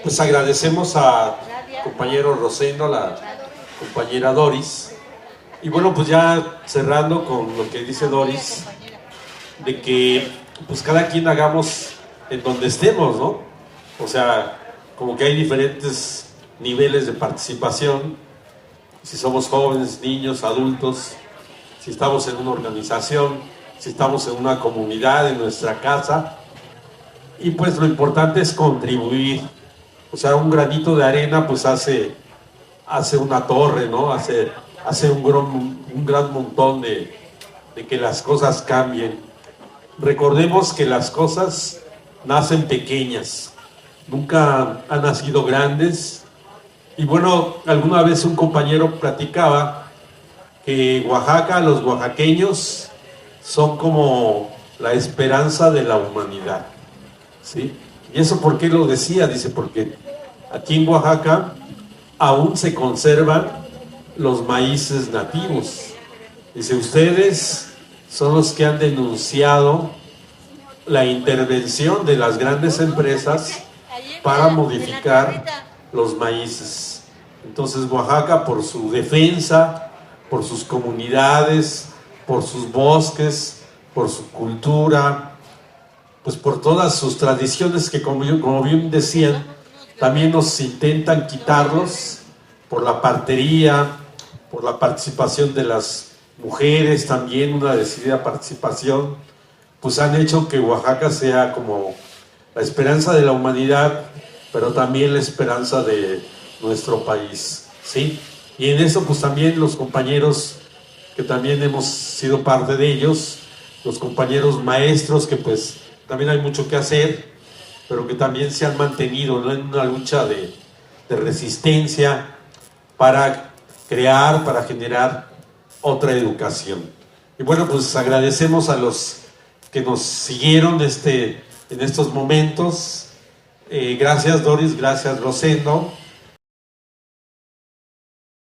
Pues agradecemos a compañero Rosendo, a la compañera Doris, y bueno, pues ya cerrando con lo que dice Doris, de que pues cada quien hagamos en donde estemos, ¿no? O sea, como que hay diferentes niveles de participación, si somos jóvenes, niños, adultos, si estamos en una organización, si estamos en una comunidad, en nuestra casa, y pues lo importante es contribuir. O sea, un granito de arena pues hace una torre, ¿no? Hace un gran montón de que las cosas cambien. Recordemos que las cosas nacen pequeñas, nunca han nacido grandes. Y bueno, alguna vez un compañero platicaba que Oaxaca, los oaxaqueños, son como la esperanza de la humanidad, ¿sí? ¿Y eso por qué lo decía? Dice, porque aquí en Oaxaca aún se conservan los maíces nativos. Dice, ustedes son los que han denunciado la intervención de las grandes empresas para modificar los maíces. Entonces Oaxaca, por su defensa, por sus comunidades, por sus bosques, por su cultura, pues por todas sus tradiciones que como bien decían, también nos intentan quitarlos, por la partería, por la participación de las mujeres, también una decidida participación, pues han hecho que Oaxaca sea como la esperanza de la humanidad, pero también la esperanza de nuestro país, ¿sí? Y en eso pues también los compañeros que también hemos sido parte de ellos, los compañeros maestros que pues también hay mucho que hacer, pero que también se han mantenido, ¿no? En una lucha de resistencia para crear, para generar otra educación. Y bueno, pues agradecemos a los que nos siguieron en estos momentos. Gracias Doris, gracias Rosendo.